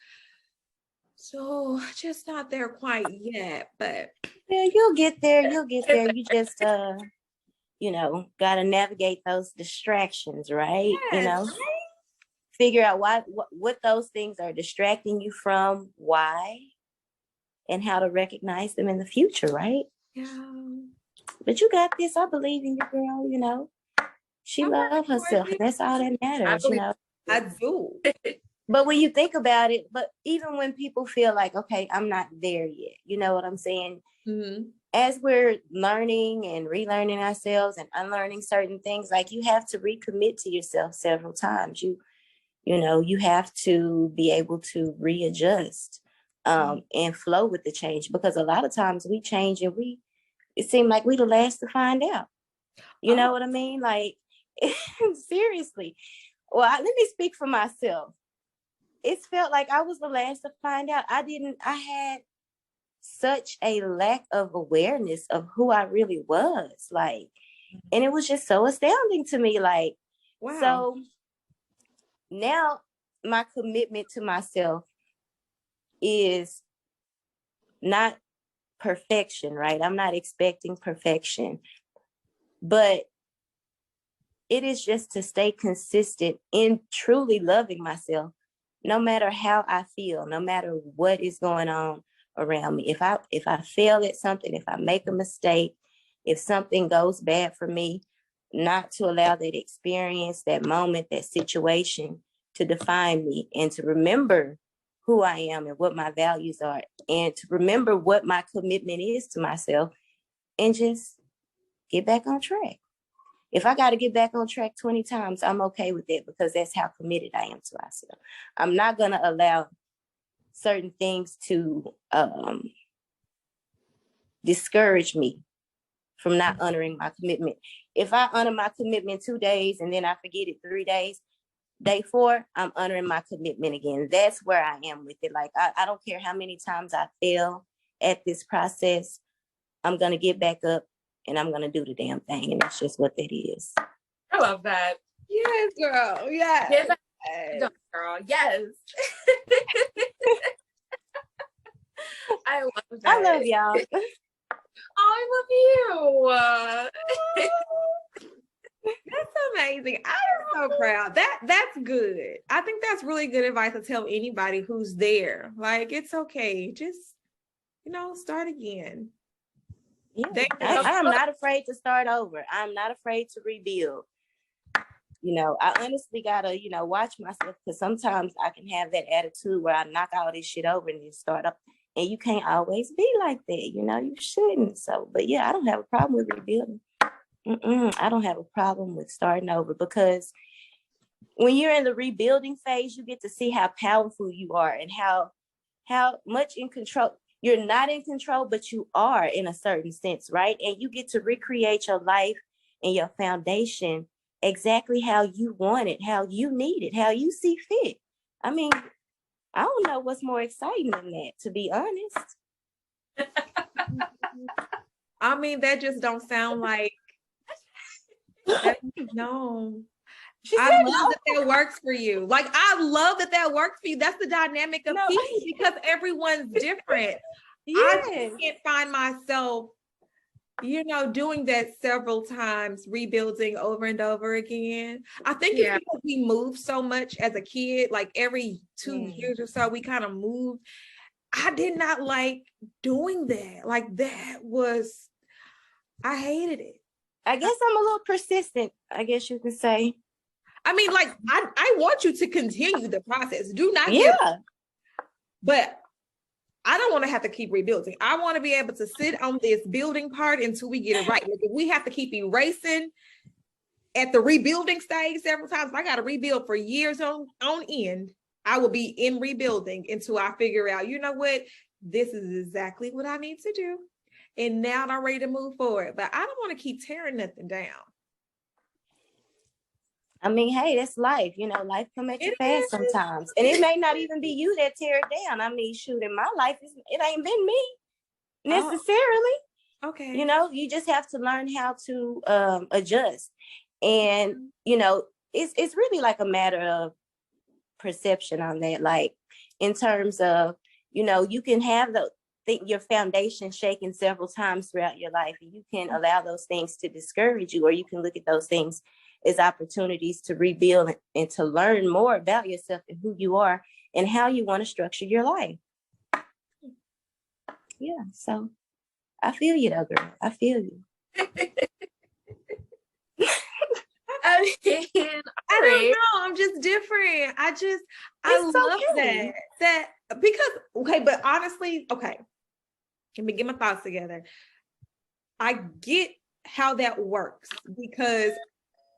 So just not there quite yet, but yeah, you'll get there. You'll get there. You just got to navigate those distractions, right? yes, Figure out what those things are distracting you from, why, and how to recognize them in the future, right? yeah. But you got this. I believe in you, girl. She loves herself, and that's all that matters, I do. But when you think about it, but even when people feel like, okay, I'm not there yet, you know what I'm saying? Mm-hmm. As we're learning and relearning ourselves and unlearning certain things, like you have to recommit to yourself several times. You have to be able to readjust and flow with the change, because a lot of times we change and it seems like we the last to find out. You know what I mean? Like, seriously. Well, let me speak for myself. It's felt like I was the last to find out. I had such a lack of awareness of who I really was. Like, and it was just so astounding to me. Like, wow. So now my commitment to myself is not perfection, right? I'm not expecting perfection, but it is just to stay consistent in truly loving myself, no matter how I feel, no matter what is going on around me. If I fail at something, if I make a mistake, if something goes bad for me, not to allow that experience, that moment, that situation to define me, and to remember who I am and what my values are, and to remember what my commitment is to myself, and just get back on track. If I got to get back on track 20 times, I'm okay with it, because that's how committed I am to myself. I'm not going to allow certain things to discourage me from not honoring my commitment. If I honor my commitment 2 days and then I forget it 3 days, day 4, I'm honoring my commitment again. That's where I am with it. Like, I don't care how many times I fail at this process, I'm going to get back up and I'm going to do the damn thing. And that's just what that is. I love that. Yes, girl. Yes. Yes. Girl. Yes. I love that. I love y'all. I love you. That's amazing. I am so proud. That's good. I think that's really good advice to tell anybody who's there. Like, it's okay. Just, start again. Yeah. I am not afraid to start over. I'm not afraid to rebuild. I honestly gotta, watch myself, because sometimes I can have that attitude where I knock all this shit over and then start up. And you can't always be like that. You shouldn't. So, but yeah, I don't have a problem with rebuilding. I don't have a problem with starting over, because when you're in the rebuilding phase, you get to see how powerful you are and how much in control. You're not in control, but you are in a certain sense, right? And you get to recreate your life and your foundation exactly how you want it, how you need it, how you see fit. I mean, I don't know what's more exciting than that, to be honest. I mean, that just don't sound like. No. I love that works for you. Like, I love that works for you. That's the dynamic of people, because everyone's different. Yes. I just can't find myself, doing that several times, rebuilding over and over again. I think it's because we moved so much as a kid, like every 2 years or so, we kind of moved. I did not like doing that. Like, I hated it. I guess I'm a little persistent, I guess you could say. I mean, like, I want you to continue the process. Do not give up. But I don't want to have to keep rebuilding. I want to be able to sit on this building part until we get it right. Like if we have to keep erasing at the rebuilding stage several times, I got to rebuild for years on end. I will be in rebuilding until I figure out, you know what, this is exactly what I need to do. And now I'm ready to move forward. But I don't want to keep tearing nothing down. I mean, hey, that's life. You know, life come at you fast sometimes. And it may not even be you that tear it down. I mean, shoot, in my life, it ain't been me necessarily. Okay. You know, you just have to learn how to adjust. And, you know, it's really like a matter of perception on that. Like in terms of, you know, you can have your foundation shaken several times throughout your life. And you can allow those things to discourage you, or you can look at those things as opportunities to rebuild and to learn more about yourself and who you are and how you want to structure your life. Yeah, so I feel you though, girl. I feel you. I mean, I don't know. I'm just different. I love okay. that because, okay, but honestly, okay, let me get my thoughts together. I get how that works because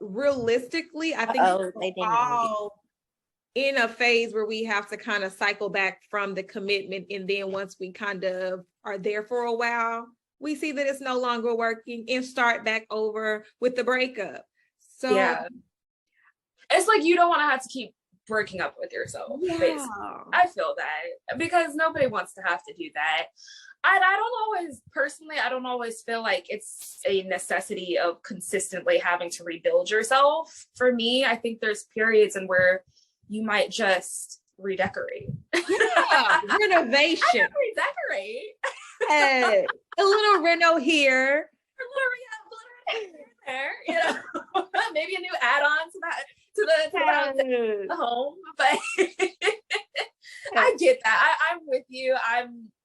realistically, I think we're all in a phase where we have to kind of cycle back from the commitment. And then once we kind of are there for a while, we see that it's no longer working and start back over with the breakup. So yeah, it's like you don't want to have to keep breaking up with yourself. Yeah. Basically. I feel that because nobody wants to have to do that. I don't always feel like it's a necessity of consistently having to rebuild yourself. For me, I think there's periods in where you might just redecorate. Yeah, renovation. I redecorate. Hey, a little reno here. A little there, you know, maybe a new add-on to the home. But I get that. I'm with you.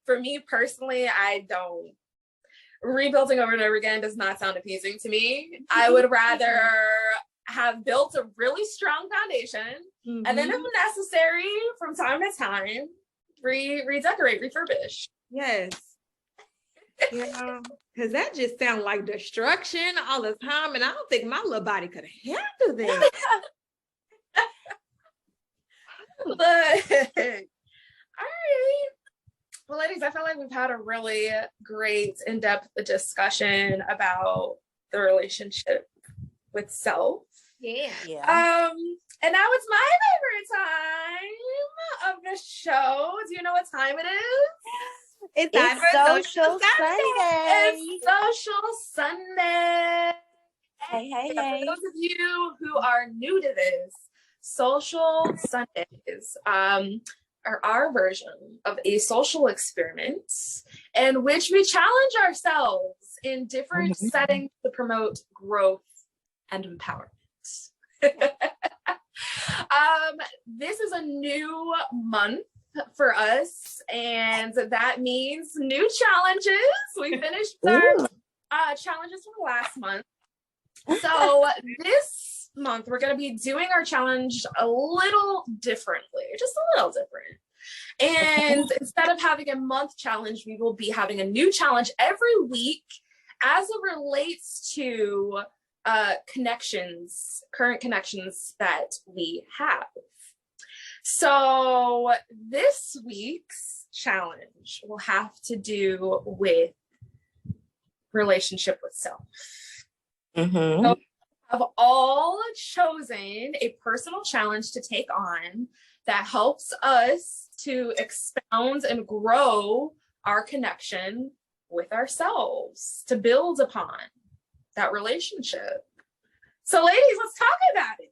For me personally, rebuilding over and over again does not sound appeasing to me. I would rather have built a really strong foundation and then if necessary from time to time, redecorate, refurbish. Yes. Yeah, because that just sounds like destruction all the time. And I don't think my little body could handle that. But all right. Well, ladies, I feel like we've had a really great in-depth discussion about the relationship with self. Yeah. And now it's my favorite time of the show. Do you know what time it is? It's Social Sunday. It's Social Sunday. Hey. For those of you who are new to this, Social Sundays are our version of a social experiment in which we challenge ourselves in different settings to promote growth and empowerment. This is a new month for us, and that means new challenges. We finished our challenges from last month. So this month we're going to be doing our challenge a little differently, just a little different. And instead of having a month challenge, we will be having a new challenge every week as it relates to current connections that we have. So this week's challenge will have to do with relationship with self. So we have all chosen a personal challenge to take on that helps us to expound and grow our connection with ourselves, to build upon that relationship. So ladies, let's talk about it.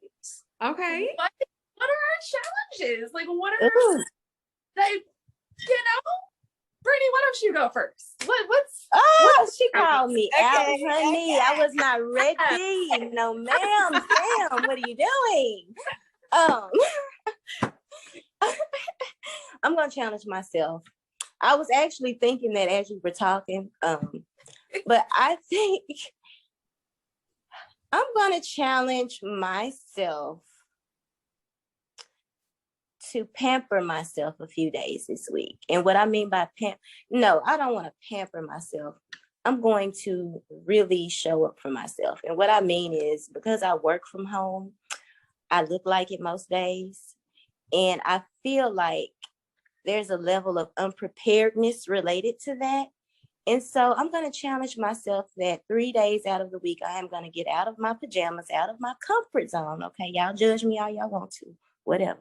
Okay. What are our challenges? Like, what are they, Brittany, why don't you go first? What's she called me out, honey. I was not ready. No, ma'am. Sam, what are you doing? I'm gonna challenge myself. I was actually thinking that as you were talking, but I think I'm gonna challenge myself to pamper myself a few days this week. And what I mean by no, I don't want to pamper myself. I'm going to really show up for myself. And what I mean is, because I work from home, I look like it most days. And I feel like there's a level of unpreparedness related to that. And so I'm going to challenge myself that 3 days out of the week, I am going to get out of my pajamas, out of my comfort zone. Okay, y'all judge me all y'all want to, whatever.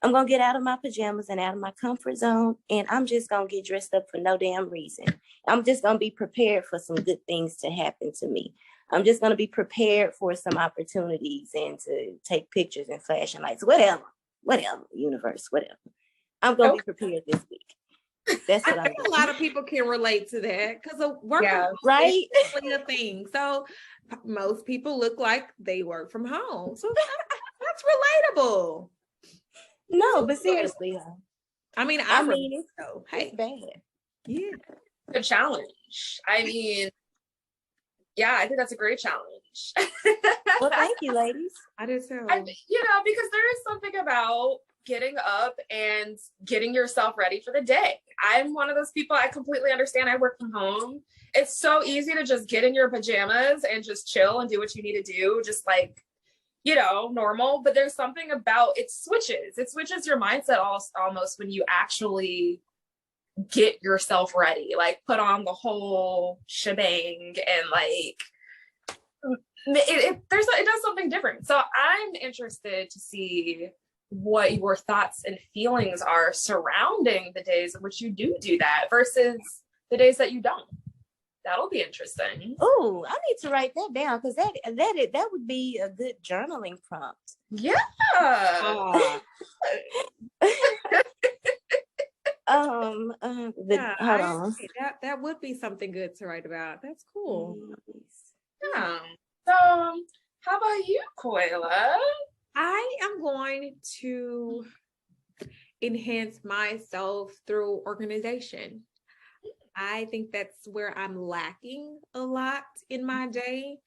I'm going to get out of my pajamas and out of my comfort zone, and I'm just going to get dressed up for no damn reason. I'm just going to be prepared for some good things to happen to me. I'm just going to be prepared for some opportunities and to take pictures and flashing lights, whatever, universe, whatever. I'm going to be prepared this week. That's what I think a lot of people can relate to that because of work right? Is really a thing. So most people look like they work from home. So that's relatable. No, but seriously, I mean, it's bad. Yeah. A challenge. I mean, yeah, I think that's a great challenge. Well, thank you, ladies. I do too. Because there is something about getting up and getting yourself ready for the day. I'm one of those people, I completely understand. I work from home. It's so easy to just get in your pajamas and just chill and do what you need to do, just like, normal. But there's something about it switches your mindset almost when you actually get yourself ready, like put on the whole shebang, and like it does something different. So I'm interested to see what your thoughts and feelings are surrounding the days in which you do that versus the days that you don't. That'll be interesting. Oh, I need to write that down because that would be a good journaling prompt. Yeah. Hold on. That would be something good to write about. That's cool. Yeah. So how about you, Koila? I am going to enhance myself through organization. I think that's where I'm lacking a lot in my day.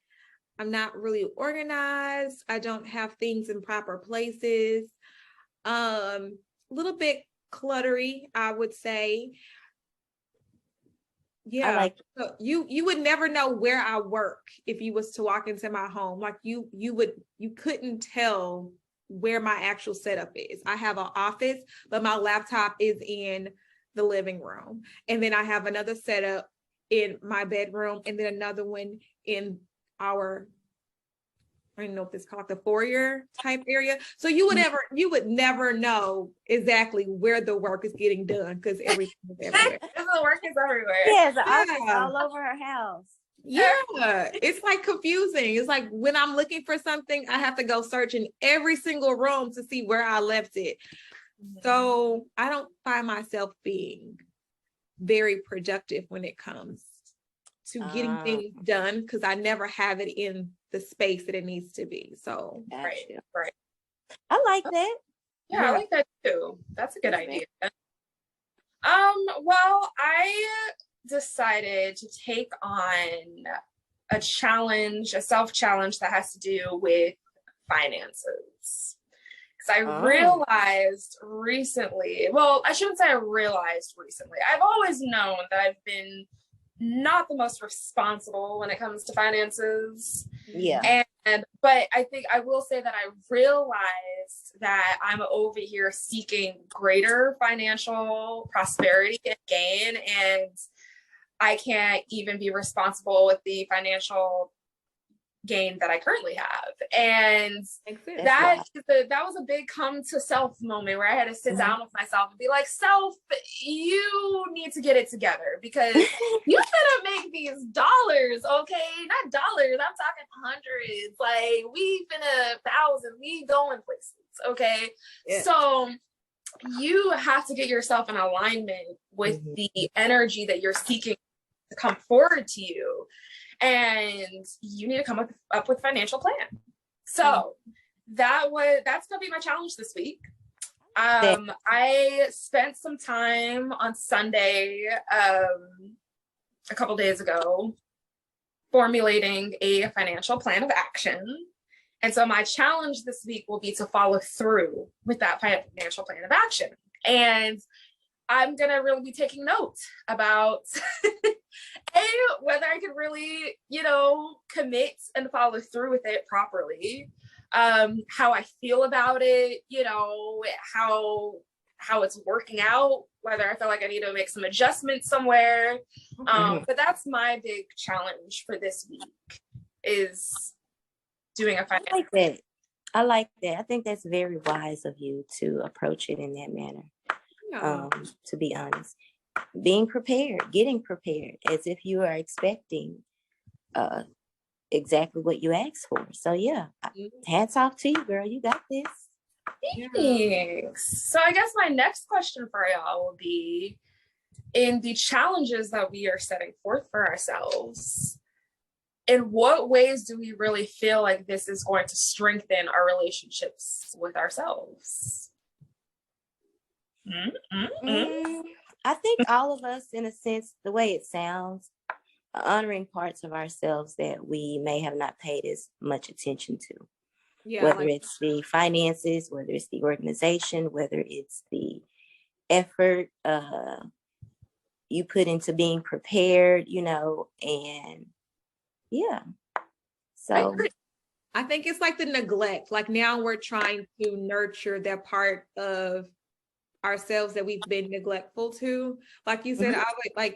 I'm not really organized. I don't have things in proper places. A little bit cluttery, I would say. Yeah, so you would never know where I work if you was to walk into my home. Like you couldn't tell where my actual setup is. I have an office, but my laptop is in the living room, and then I have another setup in my bedroom, and then another one in our, I don't know if it's called the foyer type area. So you would never know exactly where the work is getting done because everything is everywhere. The work is everywhere. Yeah, the office all over her house. Yeah, it's like confusing. It's like when I'm looking for something, I have to go search in every single room to see where I left it. So I don't find myself being very productive when it comes to getting things done because I never have it in the space that it needs to be. So right. I like that. Yeah, I like that too. That's a good idea. Well, I decided to take on a self-challenge that has to do with finances. Because I realized recently, well, I shouldn't say I realized recently. I've always known that I've been not the most responsible when it comes to finances. Yeah. But I think I will say that I realized that I'm over here seeking greater financial prosperity and gain, and I can't even be responsible with the financial gain that I currently have. And that was a big come to self moment where I had to sit down with myself and be like, self, you need to get it together because you finna make these dollars, okay? Not dollars, I'm talking hundreds. Like we finna thousands, we going places, okay? Yeah. So you have to get yourself in alignment with the energy that you're seeking to come forward to you. And you need to come up with a financial plan. So that's gonna be my challenge this week. I spent some time on Sunday, a couple days ago, formulating a financial plan of action. And so my challenge this week will be to follow through with that financial plan of action. And I'm going to really be taking note about whether I can really, commit and follow through with it properly, how I feel about it, how it's working out, whether I feel like I need to make some adjustments somewhere. But that's my big challenge for this week, is doing a financial. I like that. I think that's very wise of you to approach it in that manner. To be honest, being prepared, getting prepared as if you are expecting exactly what you asked for. So yeah, hats off to you, girl. You got this. Thanks. So I guess my next question for y'all will be, in the challenges that we are setting forth for ourselves, in what ways do we really feel like this is going to strengthen our relationships with ourselves? I think all of us, in a sense, the way it sounds, are honoring parts of ourselves that we may have not paid as much attention to. Yeah, whether it's the finances, whether it's the organization, whether it's the effort you put into being prepared, and yeah. So I think it's like the neglect. Like now we're trying to nurture that part of ourselves that we've been neglectful to. Like you said,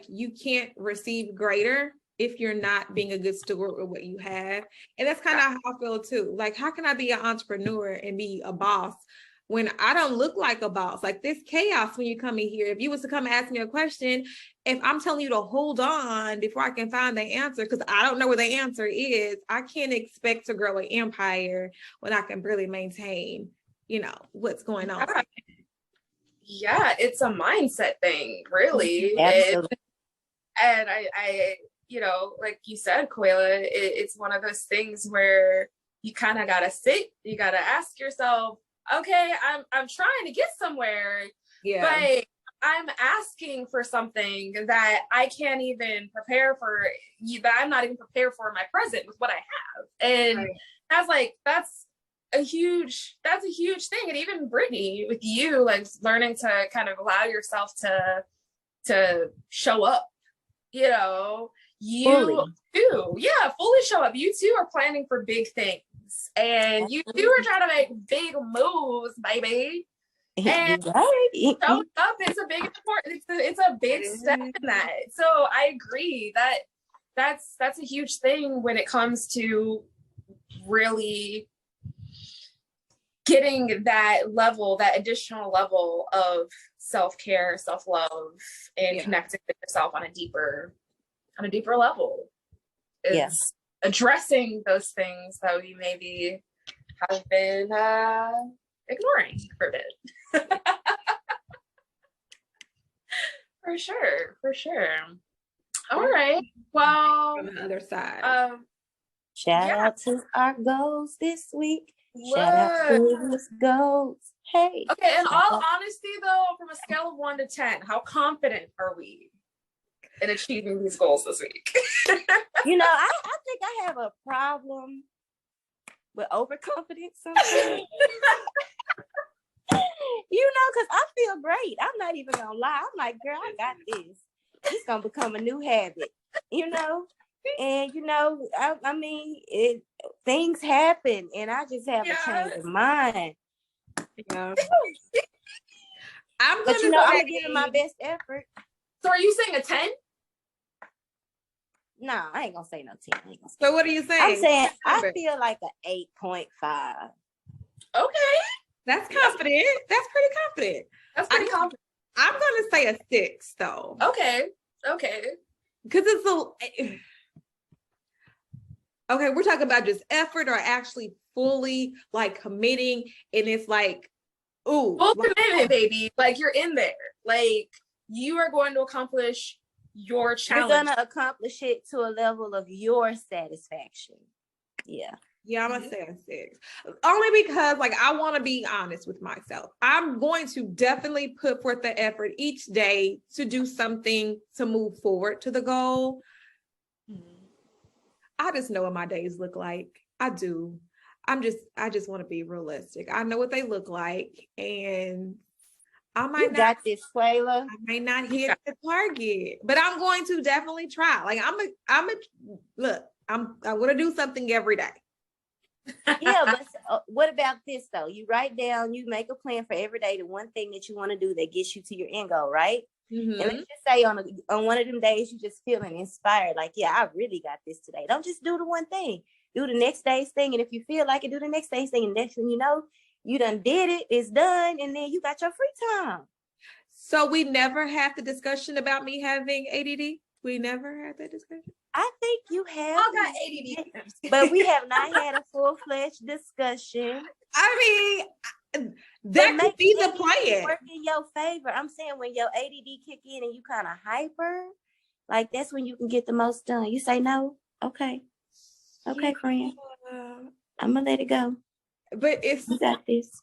you can't receive greater if you're not being a good steward with what you have. And that's kind of how I feel too. Like, how can I be an entrepreneur and be a boss when I don't look like a boss? Like, this chaos when you come in here. If you was to come ask me a question, if I'm telling you to hold on before I can find the answer, because I don't know where the answer is, I can't expect to grow an empire when I can barely maintain, what's going on. Yeah, it's a mindset thing, really. Absolutely. And I like you said, Koala, it's one of those things where you kind of gotta sit, you gotta ask yourself, okay, I'm trying to get somewhere, but I'm asking for something that I can't even prepare for, that I'm not even prepared for in my present with what I have. And that's a huge thing. And even Brittany, with you, like learning to kind of allow yourself to show up, fully. Fully show up. You too are planning for big things, and you too are trying to make big moves, baby. And showing up is a big important. It's a big step in that. So I agree that that's a huge thing when it comes to really getting that additional level of self-care, self-love, and connecting with yourself on a deeper level. Is addressing those things that we maybe have been ignoring for a bit. For sure. All right. Well, on the other side. Shout out to our goals this week. Shout out to these goals. Hey. Okay, in all honesty though, from a scale of 1 to 10, how confident are we in achieving these goals this week? I think I have a problem with overconfidence sometimes. Because I feel great. I'm not even gonna lie. I'm like, girl, I got this. It's gonna become a new habit, And I mean, things happen, and I just have a change of mind. I'm gonna give it my best effort. So, are you saying a 10? No, I ain't gonna say no 10. So, what are you saying? I'm saying I feel like an 8.5. Okay, that's confident. That's pretty confident. That's pretty confident. I'm gonna say a 6, though. Okay. Because it's okay, we're talking about just effort or actually fully like committing, and it's like, full commitment, baby. Like you're in there. Like you are going to accomplish your challenge. You're gonna accomplish it to a level of your satisfaction. Yeah, I'm gonna say a 6. Only because I want to be honest with myself. I'm going to definitely put forth the effort each day to do something to move forward to the goal. I just know what my days look like. I do. I just want to be realistic. I know what they look like, and I might You not. got this, Swayla. I may not hit the target, but I'm going to definitely try. Like I want to do something every day. Yeah, but what about this though? You write down, you make a plan for every day, the one thing that you want to do that gets you to your end goal, right? And let's just say on one of them days you just feeling inspired, like, yeah, I really got this today. Don't just do the one thing. Do the next day's thing, and if you feel like it, do the next day's thing. And next thing you know, you done did it. It's done, and then you got your free time. So we never had the discussion about me having ADD. We never had that discussion. I think you have. I got ADD, but we have not had a full-fledged discussion. I mean, that could be the plan. Work in your favor. I'm saying when your ADD kick in and you kind of hyper, like that's when you can get the most done. You say no, okay, friend, I'm gonna let it go. But it's you got this.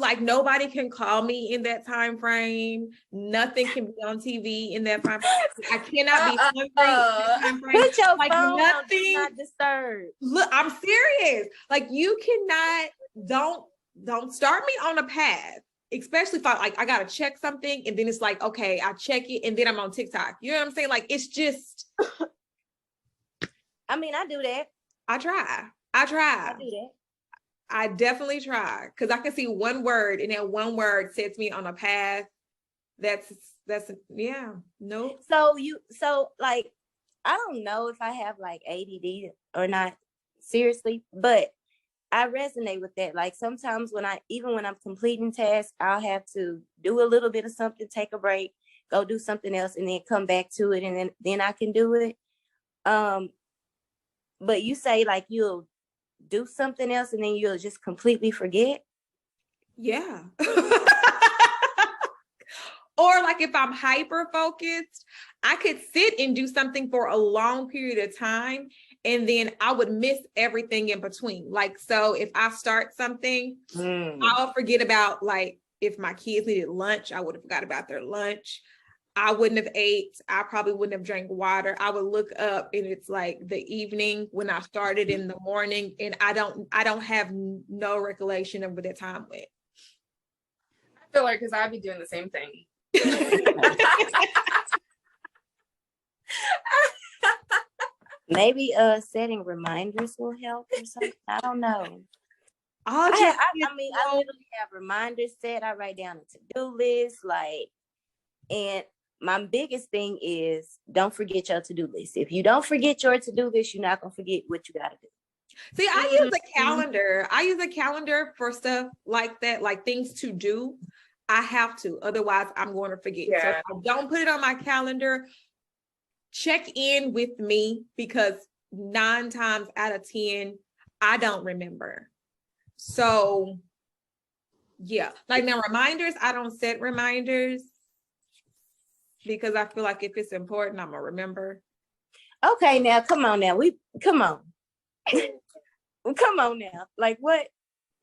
Like nobody can call me in that time frame. Nothing can be on TV in that time frame. I cannot be hungry in that time frame. Put your like phone nothing. on Do Not Disturb. Look, I'm serious. Like you cannot. Don't start me on a path. Especially if I gotta check something and then it's like, okay, I check it and then I'm on TikTok. You know what I'm saying? Like it's just. I mean, I do that. I try. I do that. I definitely try because I can see one word and that one word sets me on a path. That's nope. So like, I don't know if I have like ADD or not, seriously, but I resonate with that. Like sometimes when I'm completing tasks, I'll have to do a little bit of something, take a break, go do something else, and then come back to it, and then I can do it. But you say like you'll do something else and then you'll just completely forget. Yeah. Or like if I'm hyper focused, I could sit and do something for a long period of time and then I would miss everything in between. Like, so if I start something, I'll forget about like if my kids needed lunch, I would have forgot about their lunch. I wouldn't have ate. I probably wouldn't have drank water. I would look up and it's like the evening when I started in the morning and I don't have no recollection of what that time went. I feel like because I'd be doing the same thing. Maybe setting reminders will help or something. I don't know. I literally have reminders set. I write down a to-do list, and my biggest thing is don't forget your to-do list. If you don't forget your to-do list, you're not gonna forget what you gotta do. See, I use a calendar. I use a calendar for stuff like that, like things to do. I have to, otherwise I'm going to forget. Yeah. So if I don't put it on my calendar, check in with me because 9 times out of 10, I don't remember. So yeah, like now reminders, I don't set reminders because I feel like if it's important, I'm gonna remember. Okay, now come on now. Come on. Come on now. Like what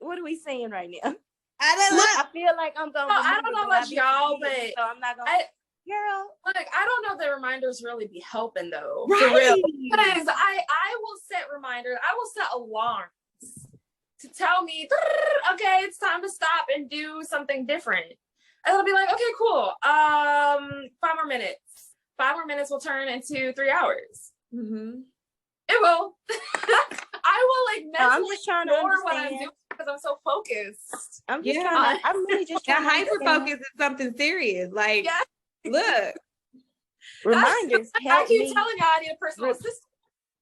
are we saying right now? I feel like I'm going. I don't know about y'all, but so I'm not going. Girl, look, I don't know if the reminders really be helping though. Right. For real. Because I will set reminders. I will set alarms to tell me, okay, it's time to stop and do something different. And it'll be like, okay, cool. 5 more minutes. 5 more minutes will turn into 3 hours. Mm-hmm. It will. I will like I'm just trying to understand what I'm doing because I'm so focused. I'm really just trying to hyper focus is something serious. Like, look, reminders help me. I keep telling y'all I need a personal assistant.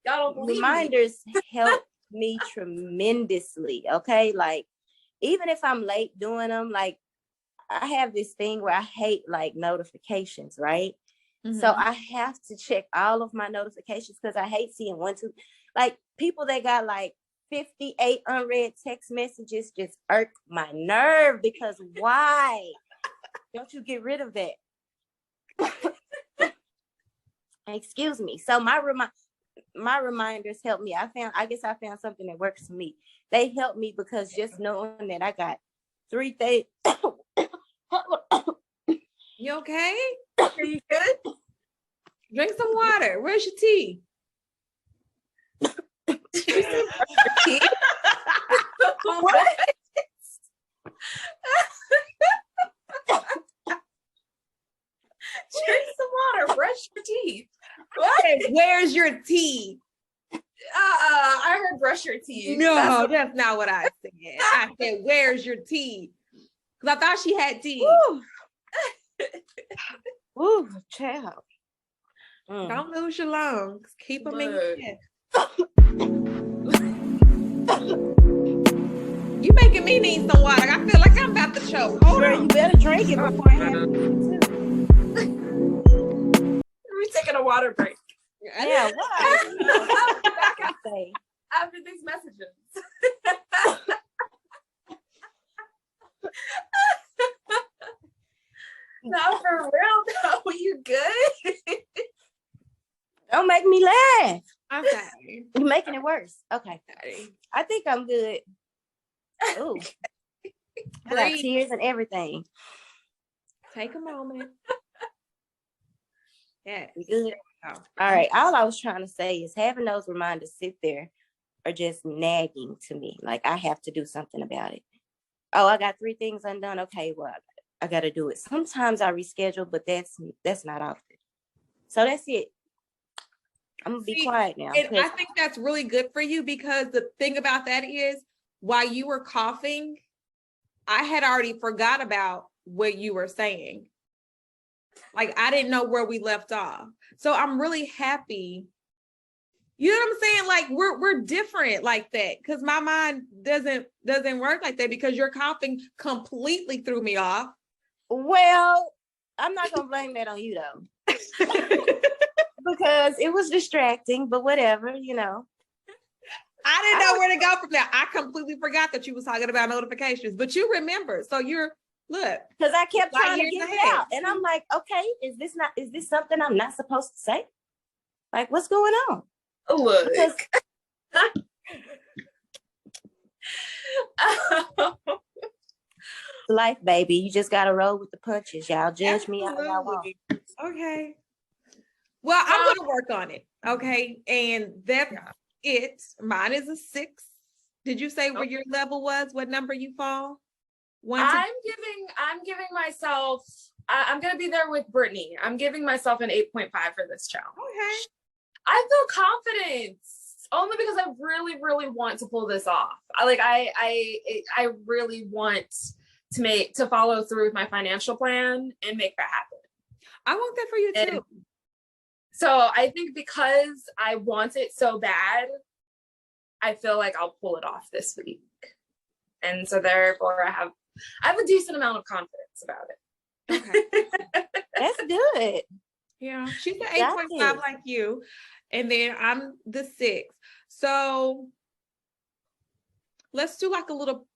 Y'all don't believe reminders help me tremendously. Okay, like even if I'm late doing them, like I have this thing where I hate like notifications, right? Mm-hmm. So I have to check all of my notifications because I hate seeing 1, 2, like people that got like 58 unread text messages just irk my nerve because why don't you get rid of that? Excuse me. So my reminders help me. I guess I found something that works for me. They help me because just knowing that I got 3 things. You okay? Are you good? Drink some water. Where's your tea? What? Drink some water, brush your teeth. What? Where's your teeth? I heard brush your teeth. No, that's not what I said. I said, where's your teeth? Because I thought she had teeth. Ooh, child. Don't lose your lungs. Keep them in your chest. You making me need some water. I feel like I'm about to choke. Hold Girl, on. you better drink it before I have it too. We're taking a water break. Yeah, why? I'll be back after these messages. No, for real though, you good? Don't make me laugh. Okay. You're making it worse. Okay. I think I'm good. Ooh. I got Breathe. tears and everything. Take a moment. Yes. You good? Oh. All right. All I was trying to say is having those reminders sit there are just nagging to me. Like I have to do something about it. Oh, I got 3 things undone. Okay, well, I got to do it. Sometimes I reschedule, but that's not often. So that's it. I'm gonna be quiet now. And I think that's really good for you because the thing about that is while you were coughing, I had already forgot about what you were saying. Like I didn't know where we left off. So I'm really happy. You know what I'm saying? Like we're different like that because my mind doesn't work like that because your coughing completely threw me off. Well, I'm not gonna blame that on you though. Because it was distracting, but whatever, you know. I didn't know where to go from there. I completely forgot that you was talking about notifications, but you remember. So look. Because I kept Like trying to get it out. And I'm like, okay, is this something I'm not supposed to say? Like, what's going on? Look. Because life, baby. You just gotta roll with the punches. Y'all judge me how y'all want. Okay. Well, I'm gonna work on it. Okay. And that's it. Mine is a 6. Did you say where your level was? What number you fall? I'm giving myself, I'm gonna be there with Brittany. I'm giving myself an 8.5 for this challenge. Okay. I feel confidence only because I really, really want to pull this off. I really want to follow through with my financial plan and make that happen. I want that for you too. So I think because I want it so bad, I feel like I'll pull it off this week. And so therefore I have a decent amount of confidence about it. Okay. That's good. Yeah. She's an 8.5 like you. And then I'm the 6. So let's do like a little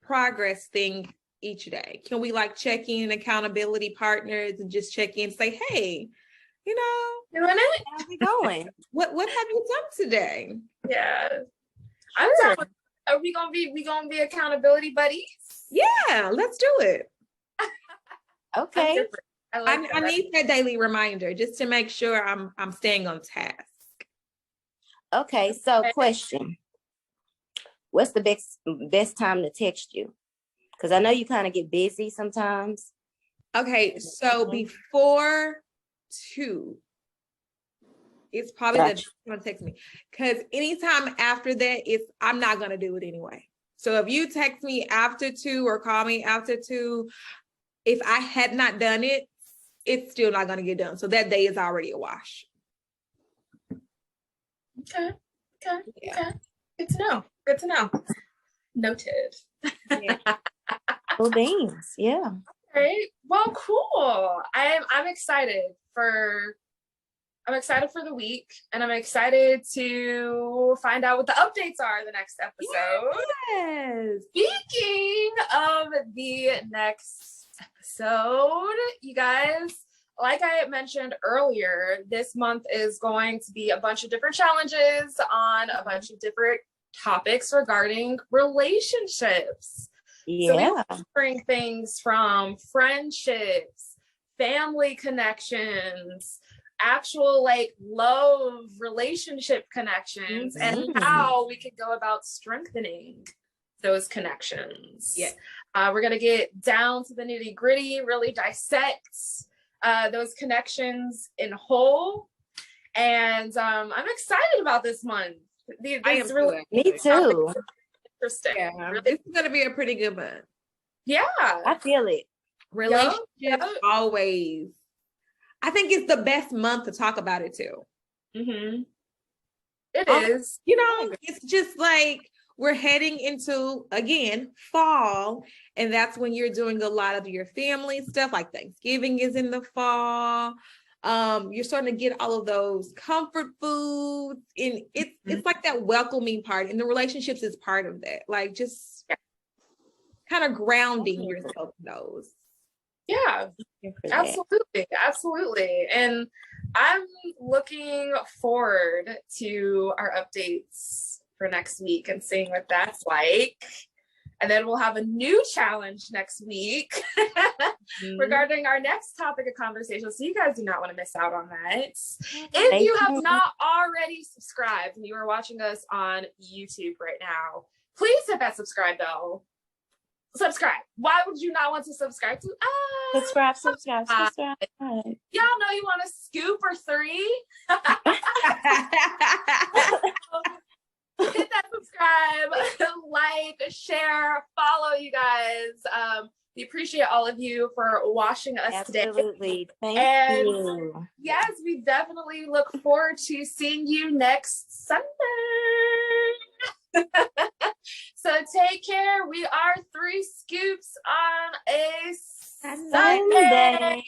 progress thing each day. Can we like check in accountability partners and just check in and say, hey, you know, Doing it? How's it going? what have you done today? Yeah. Sure. I'm down. Are we gonna be accountability buddies? Yeah, let's do it. Okay. I need that daily reminder just to make sure I'm staying on task. Okay. So question. What's the best time to text you? Because I know you kind of get busy sometimes. Okay, so before 2, it's probably the best time to text me. Because anytime after that, I'm not gonna do it anyway. So if you text me after 2 or call me after 2, if I had not done it, it's still not gonna get done. So that day is already a wash. Okay. Okay. Good to know. Noted. Yeah. Cool beans. Yeah. Right. Well, cool. I'm excited for the week, and I'm excited to find out what the updates are the next episode. Yes. Speaking of the next episode, you guys, like I mentioned earlier, this month is going to be a bunch of different challenges on a bunch of different topics regarding relationships. Yeah. So we bring things from friendships, family connections, actual like love relationship connections and how we can go about strengthening those connections. Yeah. We're going to get down to the nitty gritty, really dissect those connections in whole. And I'm excited about this month. I am really Me too. interesting. Yeah, Really, this is gonna be a pretty good month. yeah. I feel it. Relationships always. I think it's the best month to talk about it too. Mm-hmm. It is. You know, it's just like we're heading into, again, fall, and that's when you're doing a lot of your family stuff, like Thanksgiving is in the fall. You're starting to get all of those comfort foods, and it's like that welcoming part, and the relationships is part of that, like just kind of grounding yourself in those. Yeah, absolutely. And I'm looking forward to our updates for next week and seeing what that's like. And then we'll have a new challenge next week regarding our next topic of conversation. So you guys do not want to miss out on that. If you have not already subscribed and you are watching us on YouTube right now, please hit that subscribe bell. Subscribe. Why would you not want to subscribe to us? Subscribe. Y'all know you want a scoop or 3. Hit that subscribe, like, share, follow, you guys. We appreciate all of you for watching us today. Absolutely. Thank you. Yes, we definitely look forward to seeing you next Sunday. So take care. We are 3 scoops on a Sunday.